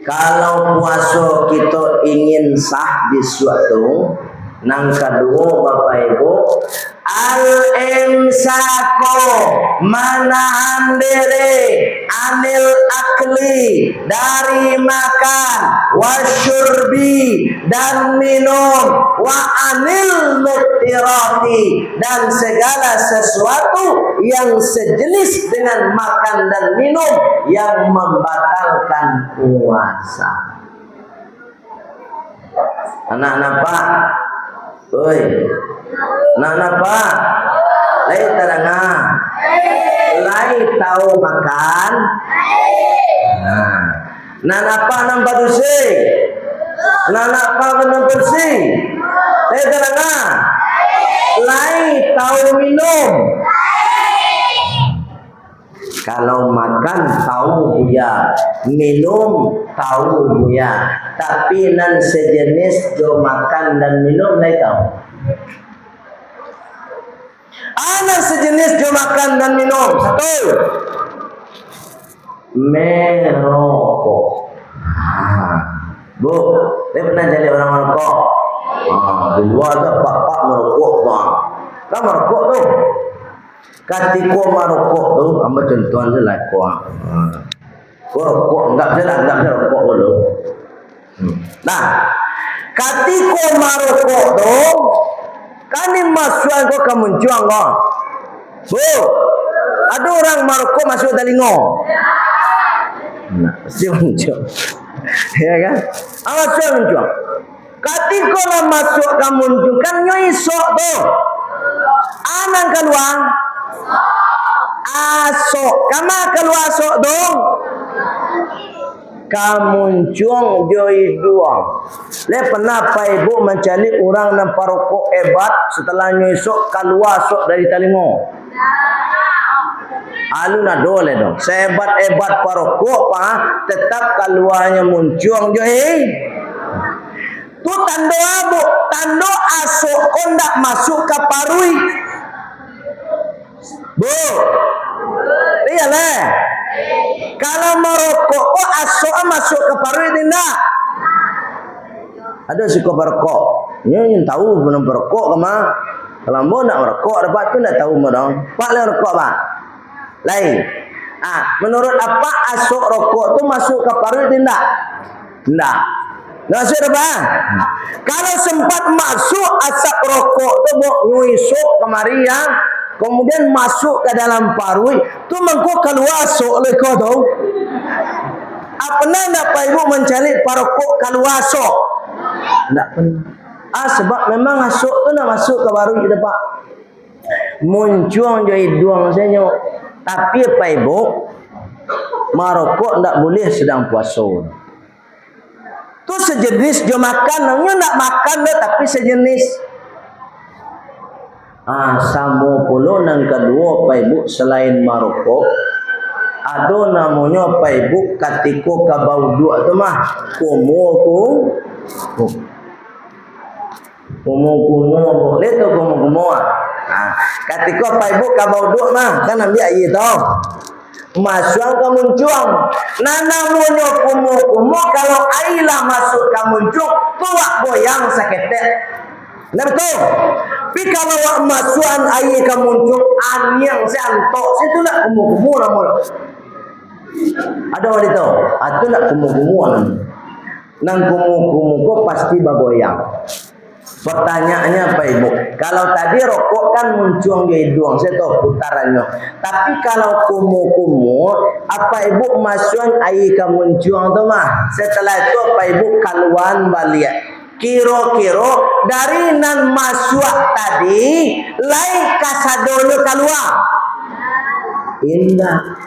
A: Kalau puasa kita ingin sah di suatu, yang kedua bapak ibu, al-imsako menahan diri anil akli dari makan, wasyurbi dan minum, wa anil muktirati dan segala sesuatu yang sejenis dengan makan dan minum yang membatalkan puasa. Anak-anak pak, oi, anak-anak pak, lai terangah, lai tahu makan, anak pak nampak bersih, anak pak nampak bersih, lai terangah, lai tahu minum. Kalau makan tahu buya, minum tahu buya, tapi nan sejenis jo makan dan minum lai tahu. Ana sejenis jo makan dan minum. Satu, merokok. Bu, saya pernah jadi orang merokok. Di luar tu bapak merokok bang. Kan merokok tu. Ketika merokok tu, ambil contohan je lah kuah. Kau rokok enggak je rokok dulu. Nah, ketika merokok tu, kan ni masuk kau kemunculan kau. Bu, ada orang merokok masuk telinga. Nah, pasti muncul. Ya kan? Masuk muncul. Ketika lah masuk kemunculan, kan nyisok tu. Anang keluar. Asok, kama keluar asok dong. Kamuncung joi duang. Le pernah apa ibu mencari orang nampak rokok hebat setelah nyesok keluar asok dari telinga. Alun adole dong. Sehebat-hebat parokok pak, tetap keluarnya muncung joi. Tu tando abu, tando asok kondak masuk ke parui. Bu, iya lah. Kalau merokok, kok asok masuk ke paru tidak? Ada suka merokok. Ini tahu belum merokok kemana? Kalau mau nak merokok, dapat tu nak tahu mana? Pak le merokok pak. Lain. Menurut apa asok rokok tu masuk ke paru tidak? Tidak. Masuk apa? Kalau sempat masuk asap rokok tu buat nyuisuk kemari yang kemudian masuk ke dalam paru, tu mengko keluar sok le kau tahu. Apa nak pak ibu mencari parokok keluar sok? Tak pernah. Sebab memang asok tu nak masuk ke paru kita pak. Muncul jadi duang saja. Tapi pak ibu merokok tak boleh sedang puasa. Tu sejenis jo makan, namanya nak makan dah tapi sejenis. Samo puluh yang kedua Pak Ibu selain merokok ada namanya Pak Ibu ketika kabau dua tu mah kumu boleh tu kumu Ketika Pak Ibu kamu duduk mah kan ambil air tau. Masuk kamu cuang. Nana munyo kumu kalau ailah masuk kamu cuang tuak goyang saketek. Nah betul. Tapi kalau wak masukan air kamu cuang anyang santok situlah kumu namun. Ada wanita, itu nak kumu nang kumu kok pasti bagoyang. Pertanyaannya Pak Ibu, kalau tadi rokok kan muncung di hidung, saya tahu putarannya. Tapi kalau kumu, apa Ibu masukan air kamu muncung tu mah? Setelah itu Pak Ibu kaluan balik. Kira-kira dari nan masuk tadi, lain kasadolo keluar. Indah.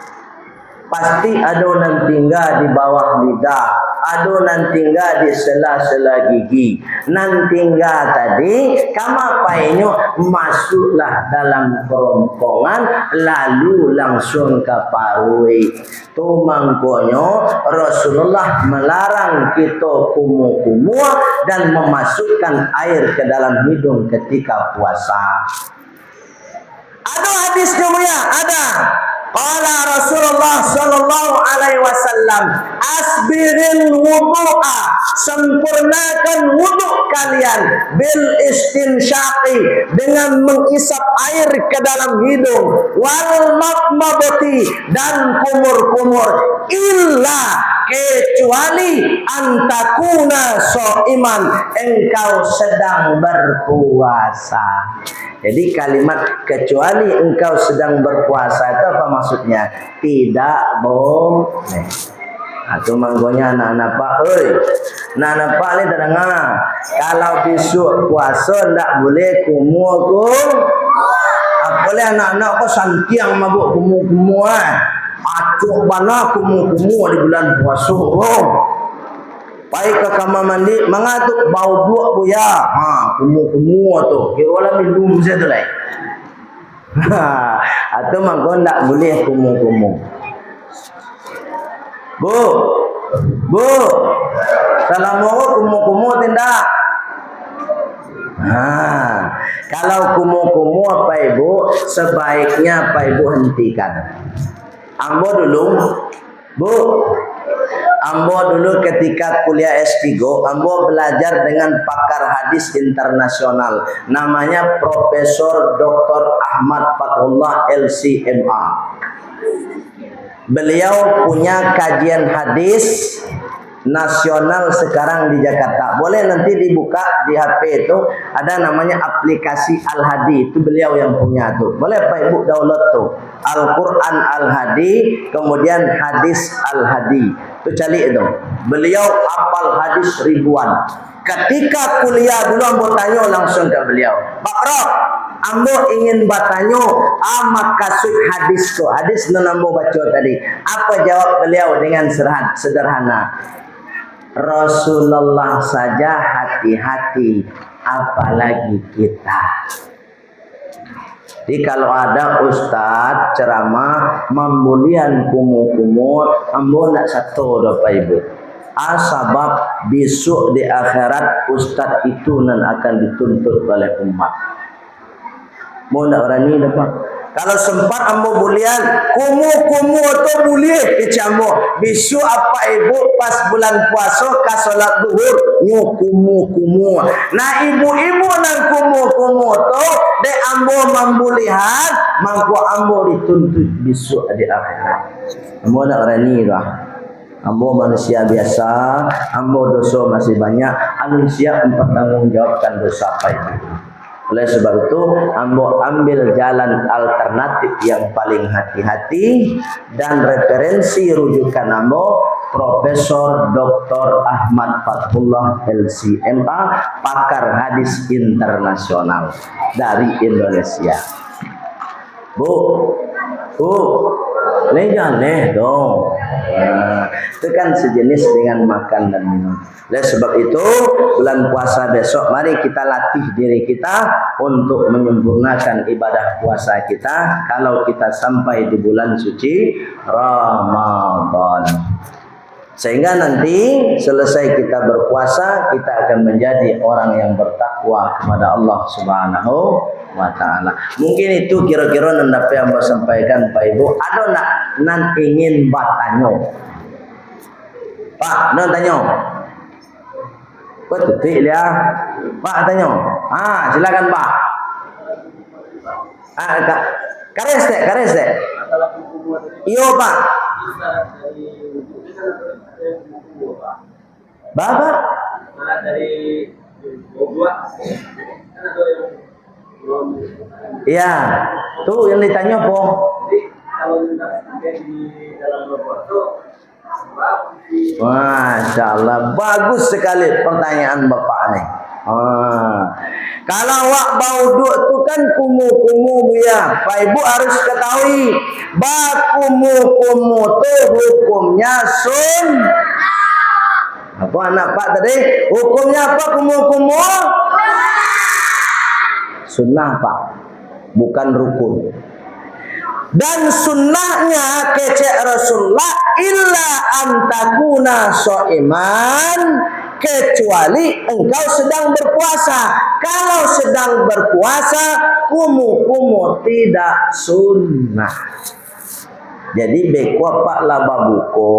A: Pasti adonan tinggal di bawah lidah, adonan tinggal di sela-sela gigi. Nan tinggal tadi, kamapainyo masuklah dalam kerongkongan, lalu langsung ke parui. Tumangkonyo Rasulullah melarang kita kumu-kumu dan memasukkan air ke dalam hidung ketika puasa. Ada hadisnya ya, ada. Qala Rasulullah sallallahu alaihi wasallam, asbiril wudu'a, sempurnakan wudu kalian bil istinsyaqi, dengan mengisap air ke dalam hidung, wal matmadati, dan kumur-kumur, illa kecuali antakuna so'iman, engkau sedang berpuasa. Jadi kalimat kecuali engkau sedang berpuasa itu apa maksudnya? Tidak boleh. Atau manggonya anak-anak pak, anak-anak pak ni terdengar. Kalau besok puasa tak boleh kumur. Boleh anak-anak kau santiang mabuk kumur. Acuk bana kumur di bulan puasa. Baik ke kamar mandi mengatuk bau buak buya. Kumur tu. Kira minum saja tu lah. Atau mangko ndak boleh kumur. Bu. Assalamualaikum kumur tindak. Kalau kumur apa Ibu, sebaiknya apa Ibu hentikan. Ambo dulu ketika kuliah S3, ambo belajar dengan pakar hadis internasional, namanya Profesor Dr. Ahmad Fathullah LCMA. Beliau punya kajian hadis nasional sekarang di Jakarta. Boleh nanti dibuka di HP itu, ada namanya aplikasi Al-Hadi, itu beliau yang punya tuh. Boleh Pak Ibu download tuh. Al-Quran Al-Hadi, kemudian hadis Al-Hadi. Itu cari itu. Beliau hafal hadis ribuan. Ketika kuliah dulu ambo tanya langsung ke beliau, Pak Rob, ambo ingin bertanya makasud hadis tu. Hadis non ambo baca tadi. Apa jawab beliau dengan sederhana? Rasulullah saja hati-hati, apalagi kita. Jadi kalau ada ustaz ceramah membulian kumur-kumur, ambo nak satu Bapak Ibu. Sebab besok di akhirat ustaz itu nan akan dituntut oleh umat. Mau nak berani dapat? Kalau sempat ambo bulian, kumu tu boleh kecambo. Besok apa Ibu pas bulan puasa ka solat zuhur nyu kumu. Nah ibu-ibu nang kumu tu de ambo membulihan, mangko ambo dituntut besok di akhirat. Ambo nak berani lah. Ambo manusia biasa, ambo dosa masih banyak, anu siap mempertanggungjawabkan dosa apa itu. Oleh sebab itu, ambo ambil jalan alternatif yang paling hati-hati, dan referensi rujukan ambo Profesor Dr. Ahmad Fathullah LCMA, pakar hadis internasional dari Indonesia. Bu, jangan dong. Itu kan sejenis dengan makan dan minum. Oleh sebab itu, bulan puasa besok mari kita latih diri kita untuk menyempurnakan ibadah puasa kita kalau kita sampai di bulan suci Ramadan. Sehingga nanti selesai kita berpuasa, kita akan menjadi orang yang bertakwa kepada Allah Subhanahu wa ta'ala. Mungkin itu kira-kira apa yang saya sampaikan Pak Ibu. Ada nak nan ingin bertanya? Pak, nak tanya? Kau tutup dia. Pak tanya. Silakan Pak. Kares dek. Iyo Pak. Bapak? Iya, tuh yang ditanya po. Masya Allah, bagus sekali pertanyaan Bapak nih. Kalau wak bauduk tu kan kumu-kumu buya. Pak Ibu harus ketahui, kumu-kumu tu hukumnya apa anak Pak tadi? Hukumnya apa kumu-kumu? Sunnah Pak, bukan rukun. Dan sunnahnya kecek Rasulullah illa antakuna so'iman, kecuali engkau sedang berpuasa. Kalau sedang berpuasa, kumu-kumu tidak sunnah. Jadi beko Pak lah babuko,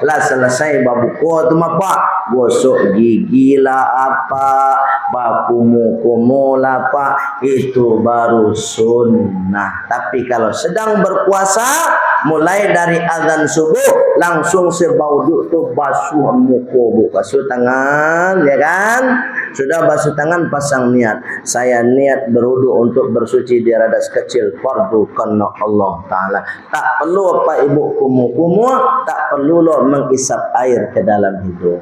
A: lah selesai babuko tu Pak, gosok gigi lah apa, bakumu-kumu lah Pak, itu baru sunnah. Tapi kalau sedang berpuasa, mulai dari azan subuh langsung sebauduk tu basuh muka, basuh tangan, ya kan? Sudah basuh tangan, pasang niat. Saya niat berwudu untuk bersuci di radas kecil fardu karena Allah Ta'ala. Tak perlu Pak Ibu kumu-kumu, tak perlu lo mengisap air ke dalam hidung.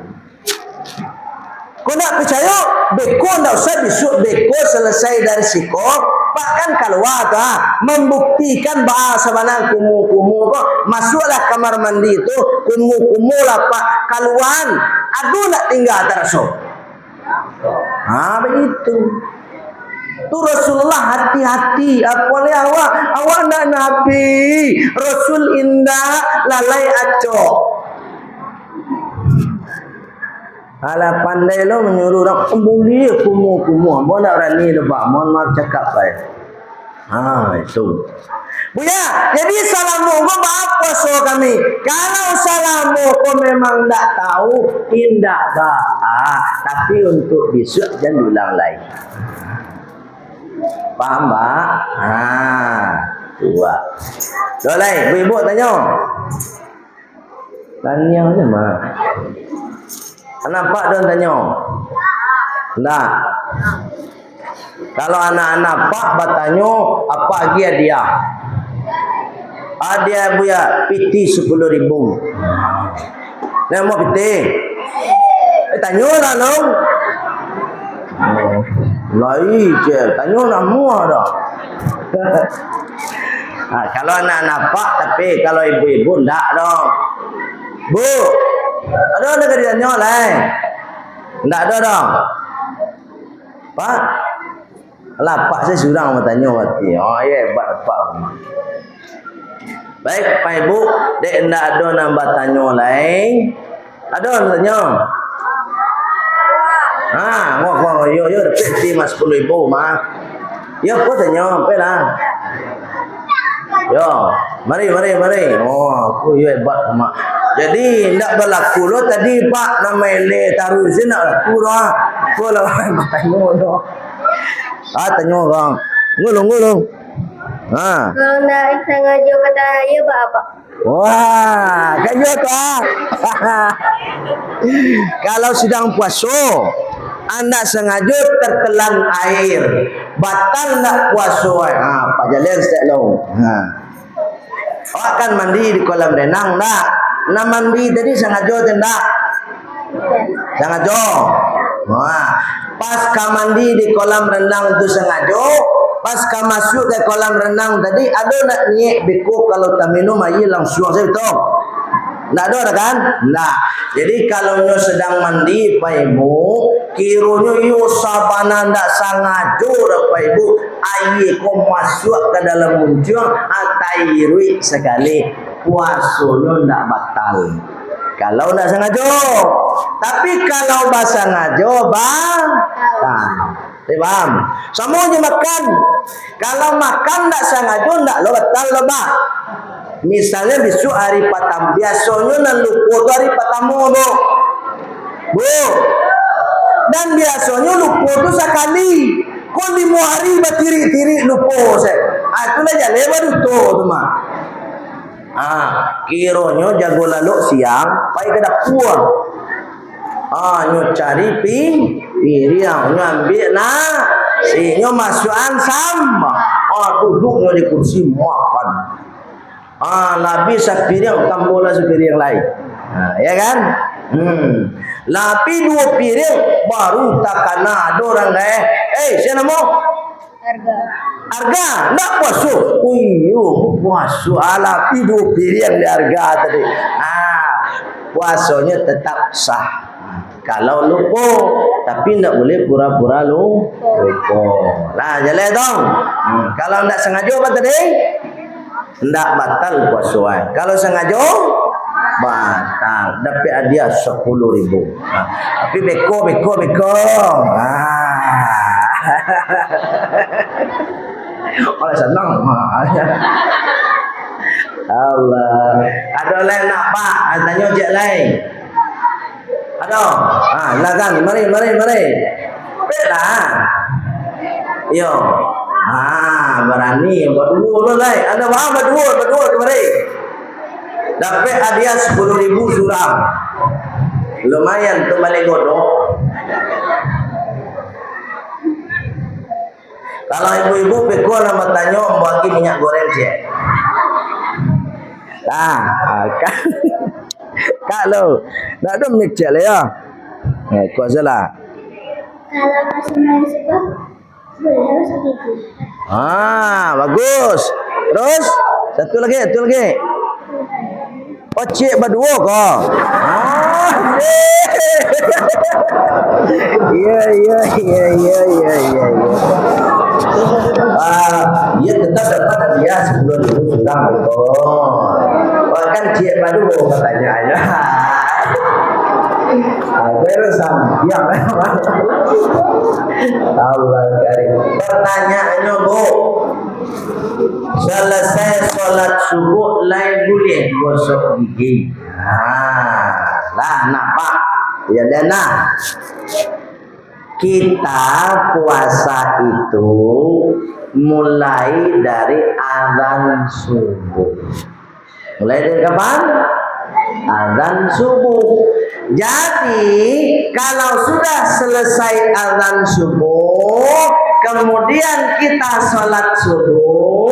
A: Kau nak percaya? Beko tak usah besok beko selesai dari siko. Pak kan keluar tu membuktikan bahasa mana kumu-kumu kok. Masuklah kamar mandi itu, kumu-kumu lah Pak. Keluar, aduh nak tinggal terasuk. Begitu. Tu Rasulullah hati-hati. Apalagi awak nak Nabi. Rasul indah lalai acok. Alah pandai lo menyuruh orang boleh kumu-kumu. Mau nak berani lepak. Mohon maaf cakap baik. Itu. Buya, jadi salamu ko puasa kami. Kalau salamu ko memang tak tahu, tindak tapi untuk besok jangan ulang lagi. Paham Pak? Tua. Boleh, ibu tanya. Tanya je mah. Kenapa don tanya? Nah. Kalau anak-anak Pak bertanya, apa dia? Dia buya piti 10.000. Nah mau piti? Tanya lah dong. Lai je, tanya lah mua dah. Kalau anak-anak Pak, tapi kalau ibu-ibu ndak dong. Bu, ada nak ditanya lah. Ndak ada dong. Pak, lah Pak saya surang bertanya waktu. Hebat Pak. Baik Pak Ibu, dek ndak ada nambah tanya lain. Ada tanya. Mau yo dapat ti mas 10.000 mah. Yo kau tanya, pelah. Yo, mari. Aku yo hebat mak. Jadi ndak berlaku lo tadi Pak nama le taruh sini nak laku dah. Kau lah tanya lo. Tanya orang. Ngulung.
B: Kalau nak sengaja kata ya apa?
A: Wah, kayu tu. Kalau sedang puasa, anda sengaja tertelan air, batal nak puasa. Pak jalan setiap lo. Awak kan mandi di kolam renang tak? Nak mandi tadi sengaja tidak? Sengaja. Pas mandi di kolam renang itu sengaja. Pas masuk ke kolam renang tadi ada nak niat beku kalau tak minum air langsung saya betul. Tak ada kan? Nah, jadi kalau nyo sedang mandi Pak Ibu, kiranya yo sabana ndak sengaja Pak Ibu, air ko masuk ke dalam muncul atairui sekali puasa nyo ndak batal. Kalau tidak sengaja. Tapi kalau bahasa ngajo batal. Paham? Semuanya makan. Kalau makan tidak sengaja tidak batal lebah. Misalnya besok hari pertama, biasanya nan lupa tu hari pertama, Bu. Dan biasanya lupa tu sekali. Kau 5 hari bertiri-tiri lupa saya. Itulah jalan baru tu mah. Kiranya jago lalu siang, pai ke dapur. Nyo cari piring, nyo ambil nyo masukan sama. Duduknya di kursi makan. Lebih sepiring tambah lah sepiring lain. Ya kan? Lebih 2 piring baru tak kena ada orang siapa nama? Harga nak puasa. Puasa alapi 2 piring di harga tadi. Puasanya tetap sah. Kalau lupa, tapi tidak boleh pura-pura lupa. Lah jalan dong. Kalau tidak sengaja apa tadi? Tidak batal puasa. Kalau sengaja batal. Dapat hadiah 10.000. Tapi beko. Oleh senang. Allah. Ada lain nak pak? Tanya je lain. Ada. Silakan. Mari. Baiklah. Yo. Berani berdua lah. Ada faham berdua mari. Dapat hadiah 10.000 suram. Lumayan tu balik godok. Kalau ibu-ibu pekor nama tanya bagi minyak goreng je. Kalau nak ada minyak je lah ya. Kuasa lah.
B: Kalau masih sebab boleh masuk gigi.
A: Bagus. Terus satu lagi. Cik berdua ke? Ya. Dia tetap dapat hadiah 10.000 sudah kan cik berdua katanya ya. Beresan ya. Allah karim. Pertanyaannya Bu, selesai sholat subuh lain boleh gosok gigi. Nampak ya dana. Kita puasa itu mulai dari azan subuh. Mulai dari kapan? Azan subuh. Jadi kalau sudah selesai azan subuh, kemudian kita sholat subuh.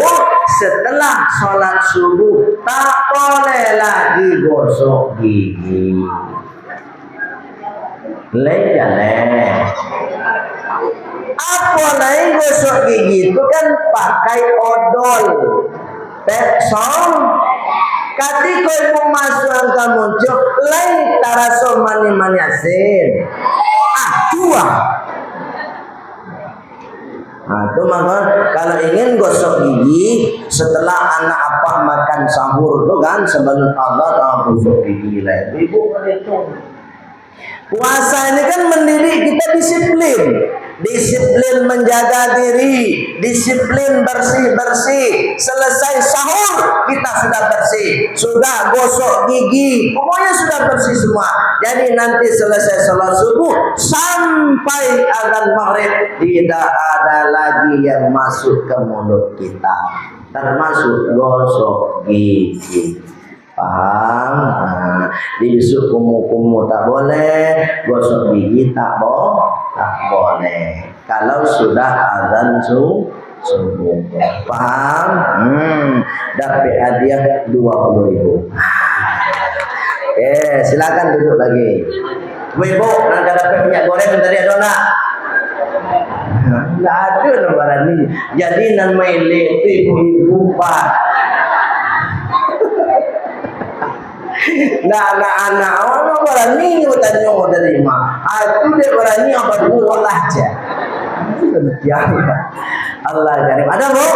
A: Setelah sholat subuh tak boleh lagi gosok gigi. Apa lagi gosok gigi itu kan pakai odol, peksong. Ketika ibu masuk ke muncul, lain taraso mani asin. Dua. Itu maka kalau ingin gosok gigi setelah anak apa makan sahur tu kan sebelum Allah gosok gigi lah. Ibu itu. Puasa ini kan mendidik kita disiplin menjaga diri, disiplin bersih-bersih. Selesai sahur kita sudah bersih, sudah gosok gigi, pokoknya sudah bersih semua. Jadi nanti selesai sholat subuh sampai azan maghrib tidak ada lagi yang masuk ke mulut kita, termasuk gosok gigi. Paham? Di besok kumuh-kumuh tak boleh, gosok gigi tak boleh. Kalau sudah azan subuh. Paham? Dapat hadiah 20.000. Silakan duduk lagi. Ibu, nak dapat minyak goreng tadi ada nak? Tidak ada lebaran ini. Jadi nan maile itu ibu-ibu pak. Anak-anak orang berani bertanya dari mana? Itu dia berani apa dua lah aja. Allah karim. Ada Bu?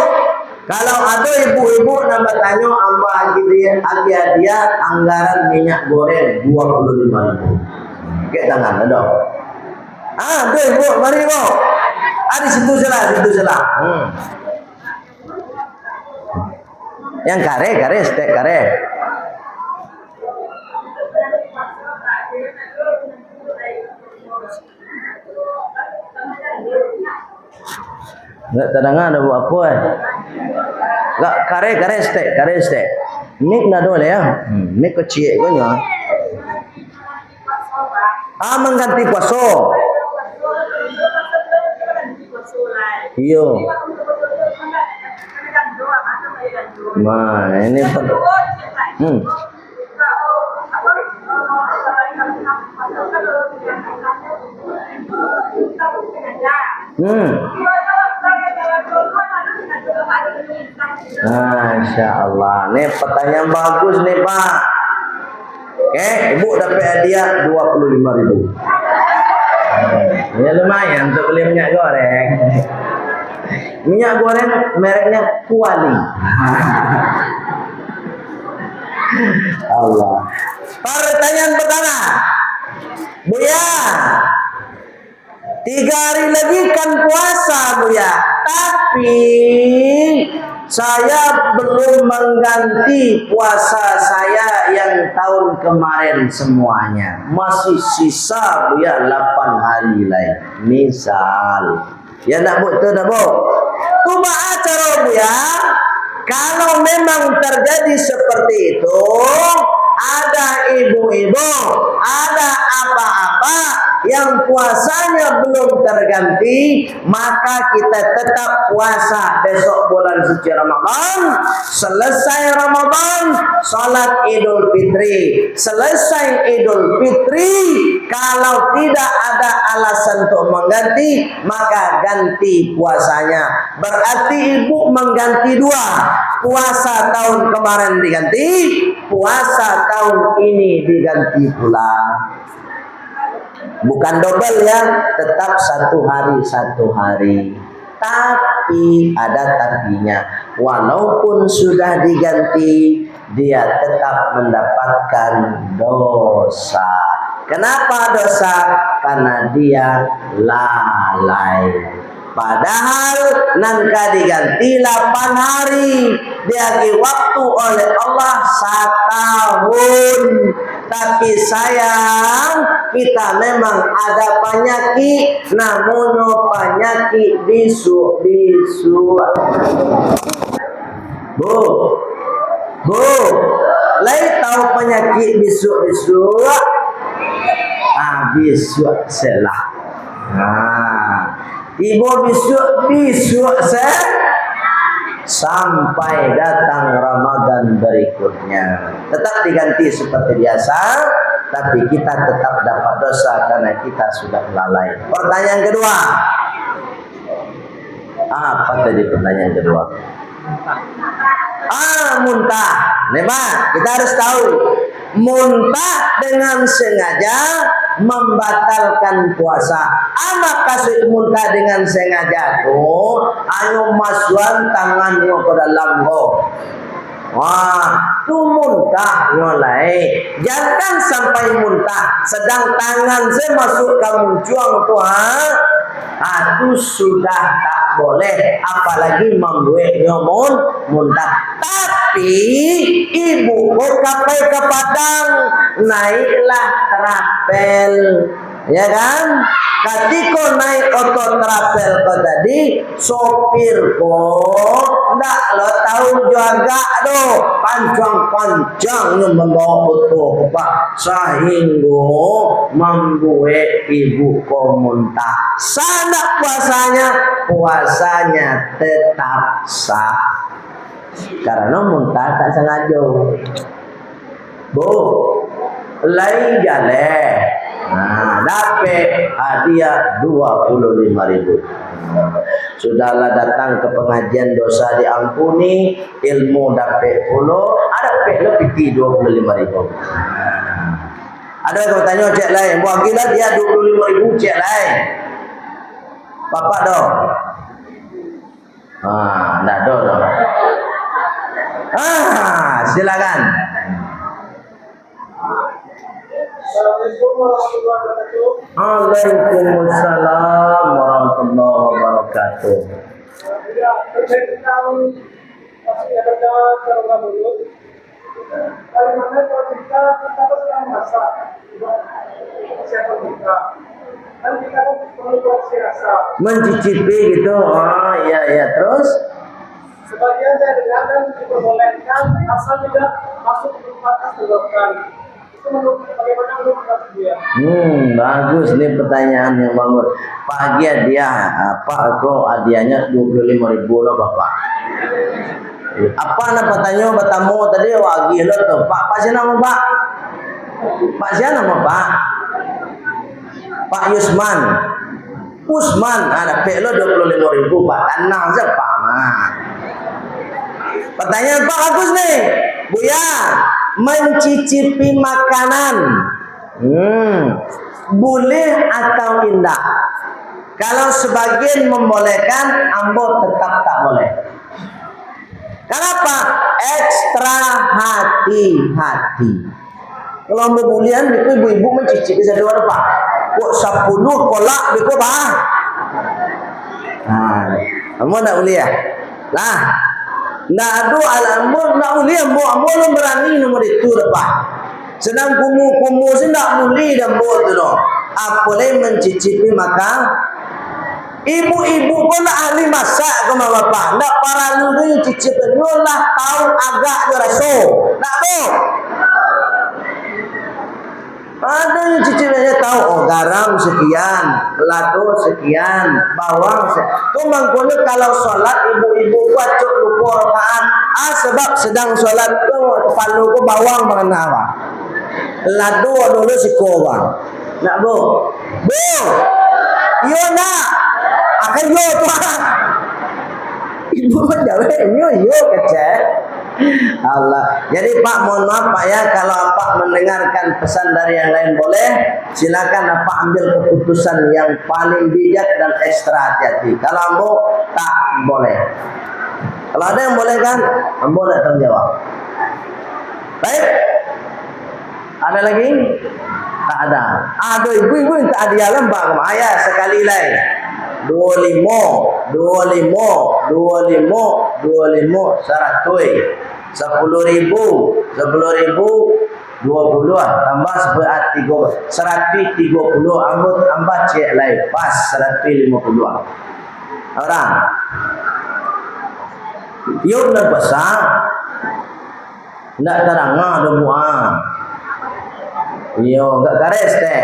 A: Kalau ada ibu-ibu nak bertanya amba dia anggaran minyak goreng 25.000. Ke tangan ada. Ada ibu, mari ibu. Di situ salah. Yang kare, stek kare. Enggak terdengar ada buat apa Enggak kare stek. Mik na dole ya. Mik kecil kan ya. Mengganti puasa. Iya. Nah, ini Masya Allah. Nih pertanyaan bagus nih Pak. Oke, ibu dapat hadiah 25.000. Ya lumayan untuk beli minyak goreng. Minyak goreng mereknya Kuali. Allah. Pertanyaan pertama, Buya, 3 hari lagi kan puasa Buya, tapi saya belum mengganti puasa saya yang tahun kemarin semuanya. Masih sisa Buya 8 hari lagi. Misal, ya nak betul dah bu. Kuba acara Buya. Kalau memang terjadi seperti itu, ada ibu-ibu, ada apa-apa yang puasanya belum terganti, maka kita tetap puasa besok bulan suci Ramadan. Selesai Ramadan, salat Idul Fitri. Selesai Idul Fitri, kalau tidak ada alasan untuk mengganti, maka ganti puasanya. Berarti ibu mengganti 2. Puasa tahun kemarin diganti, puasa tahun ini diganti pula. Bukan double ya, tetap 1 hari. Tapi ada tapinya. Walaupun sudah diganti, dia tetap mendapatkan dosa. Kenapa dosa? Karena dia lalai. Padahal nangka diganti 8 hari, diagi waktu oleh Allah 1 tahun. Tapi sayang, kita memang ada penyakit, namanya penyakit bisu. Bu, lain tahu penyakit bisu? Bisu selah. Ibu bisu sampai datang Ramadan berikutnya. Tetap diganti seperti biasa, tapi kita tetap dapat dosa karena kita sudah lalai. Pertanyaan kedua. Apa tadi pertanyaan kedua? Muntah. Nih Pak, kita harus tahu, muntah dengan sengaja membatalkan puasa. Maksud muntah dengan sengaja tuh anu masukkan tangannya ke dalam tu muntah nyolai. Jangan sampai muntah sedang tangan saya masuk ke muncuang tuh itu sudah tak boleh, apalagi membuat nyomon muntah. Tapi ibu kapai ke Padang, naiklah terapel, ya kan? Ketika naik otot terapel kau tadi, sopir kau ndak lo tahu jaga do, pancang-pancangnya membawa foto Pak, sehingga membuat ibu kau muntah. Sana puasanya tetap sah karena muntah tak sengaja. Bu, lain jale. Dapat hadiah 25.000. Sudahlah datang ke pengajian, dosa diampuni, ilmu dapat puluh, ada lebih 25.000. Ada yang tanya cek lain, buat gila dia 25.000 cek lain. Bapak dong. Ndak dong. silakan.
C: Assalamualaikum warahmatullahi wabarakatuh.
A: Waalaikumsalam warahmatullahi wabarakatuh.
C: Ya, terkait tentang masih ada cara dulu. Bagaimana kalau kita sedang masak, siapa kita? Kan kita perlu koreksi rasa.
A: Mencicipi gitu. Oh iya terus.
C: Sebagian saya dengar dan diperbolehkan asal tidak masuk ke batas tenggorokan. Itu bagaimana menurut dia?
A: Bagus nih pertanyaan yang bagus. Pagi hadiah apa kok hadiahnya 25.000 loh Bapak. Apa nak pertanyaan bertamu tadi wagi lo tuh Pak siapa nama Pak? Pak siapa nama Pak? Pak Yusman. Usman ada lo 25.000 Pak. Tenang saja Pak. Pertanyaan Pak bagus nih. Buya, mencicipi makanan boleh atau tidak? Kalau sebagian membolehkan, ambo tetap tak boleh. Kenapa? Ekstra hati-hati. Kalau ambo bulian, ibu-ibu mencicipi satu Pak. Kok 10 kolak beko Pak? Nah, ambo nak boleh ya? Nah, nak adu alambo nak boleh ambo lo berani nomor itu Pak. Sedang kumu sih nak boleh dan ambo tu no. Apalagi mencicipi makan. Ibu-ibu kau nak ahli masak ke bapak. Nak para lulu cicipi lah tahu agak jeraso. Nak tu. Ada yang cicipinya tahu, oh garam sekian, lado sekian, bawang sekian. Tu mangkoni kalau solat ibu-ibu wajib lupa rakaat. Sebab sedang solat tu palu ku bawang mana apa? Lado dulu si bawang. Nak bu? Bu? Yo nak? Akan yo tu. Ibu menjawabnya yo kecil. Allah. Jadi Pak mohon maaf Pak ya kalau Pak mendengarkan pesan dari yang lain boleh. Silakan Pak ambil keputusan yang paling bijak dan ekstra hati-hati. Kalau ambo tak boleh. Kalau ada yang boleh kan, ambo nak tanggung jawab. Baik. Ada lagi? Tak ada. Ada ibu-ibu yang tak ada dalam Pak. Ayah sekali lagi. 25 100 10.000 20 tambah 130 ambak cek lain pas 150 orang yuk nak besar nak terang ada buah yo enggak garis teh.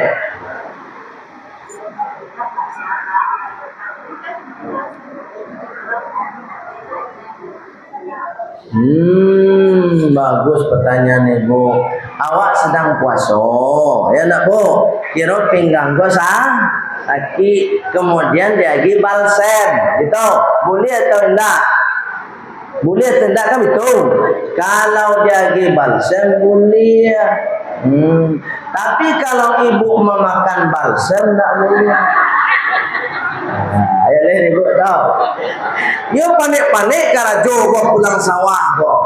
A: Bagus pertanyaan Ibu. Awak sedang puasa, ya nak Bu? Kira pinggang kau sakit, kemudian dia lagi balsem, gitu. Boleh atau tidak? Boleh atau tidak kan itu? Kalau dia lagi balsem boleh. Tapi kalau ibu memakan balsem tidak boleh. Ya leh ibu tahu. Dia panik-panik karena jogo pulang sawah kok.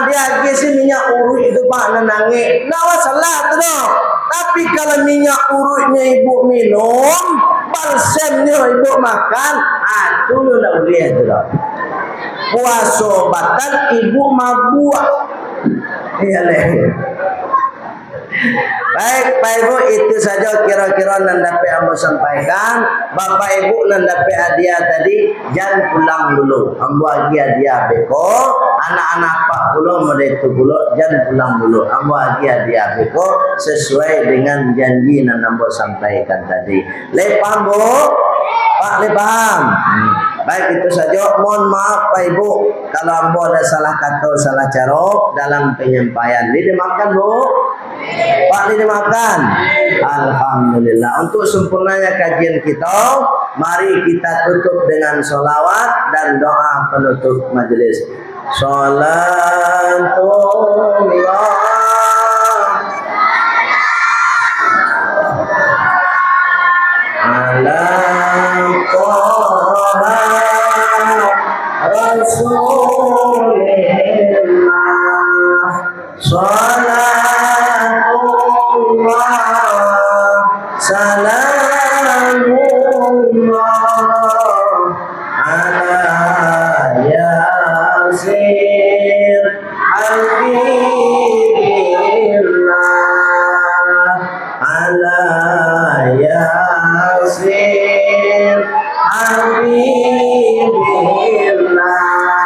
A: Dia lagi si minyak urut itu Pak nangis. Nah salah tu dong. Tapi kalau minyak urutnya ibu minum, balsemnya ibu makan, tu lu nak boleh tu dong. Puasa batal ibu mabuk. Ya leh. Baik Pak Ibu, itu saja kira-kira nandape ambo sampaikan. Bapak Ibu nandape hadiah tadi jangan pulang dulu. Ambo lagi hadiah beko. Anak-anak Pak pulau mereka pulau jangan pulang dulu. Ambo lagi hadiah beko sesuai dengan janji yang ambo sampaikan tadi. Lepam Bu? Pak lepam. Baik itu saja. Mohon maaf Pak Ibu kalau ambo ada salah kata, salah cara dalam penyampaian. Dimaafkan Bu? Pak dimaafkan. Alhamdulillah. Untuk sempurnanya kajian kita, mari kita tutup dengan sholawat dan doa penutup majelis. Salatullah ala Rasulillah ala Yasin Habibillah, ala Yasin Habibillah.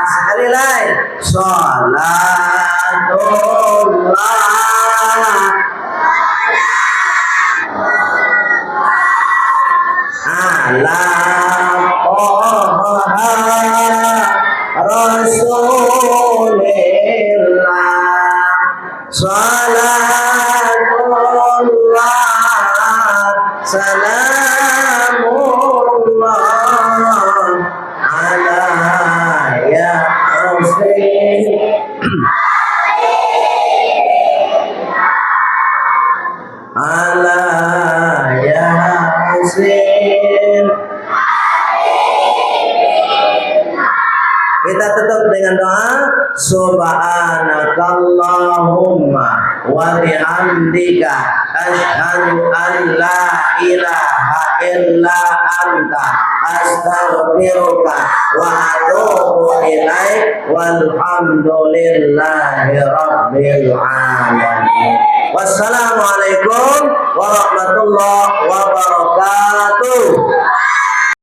A: Sekali lagi, Salatullah ala Toha Rasulillah, salatullah salamullah ala Yasin ala Yasin. Kita tutup dengan doa Subhanakallahumma wa bihamdika asyhadu an la ilaha illa anta astaghfiruka wa atubu ilaik walhamdulillahi rabbil alamin. Wassalamualaikum warahmatullahi wabarakatuh.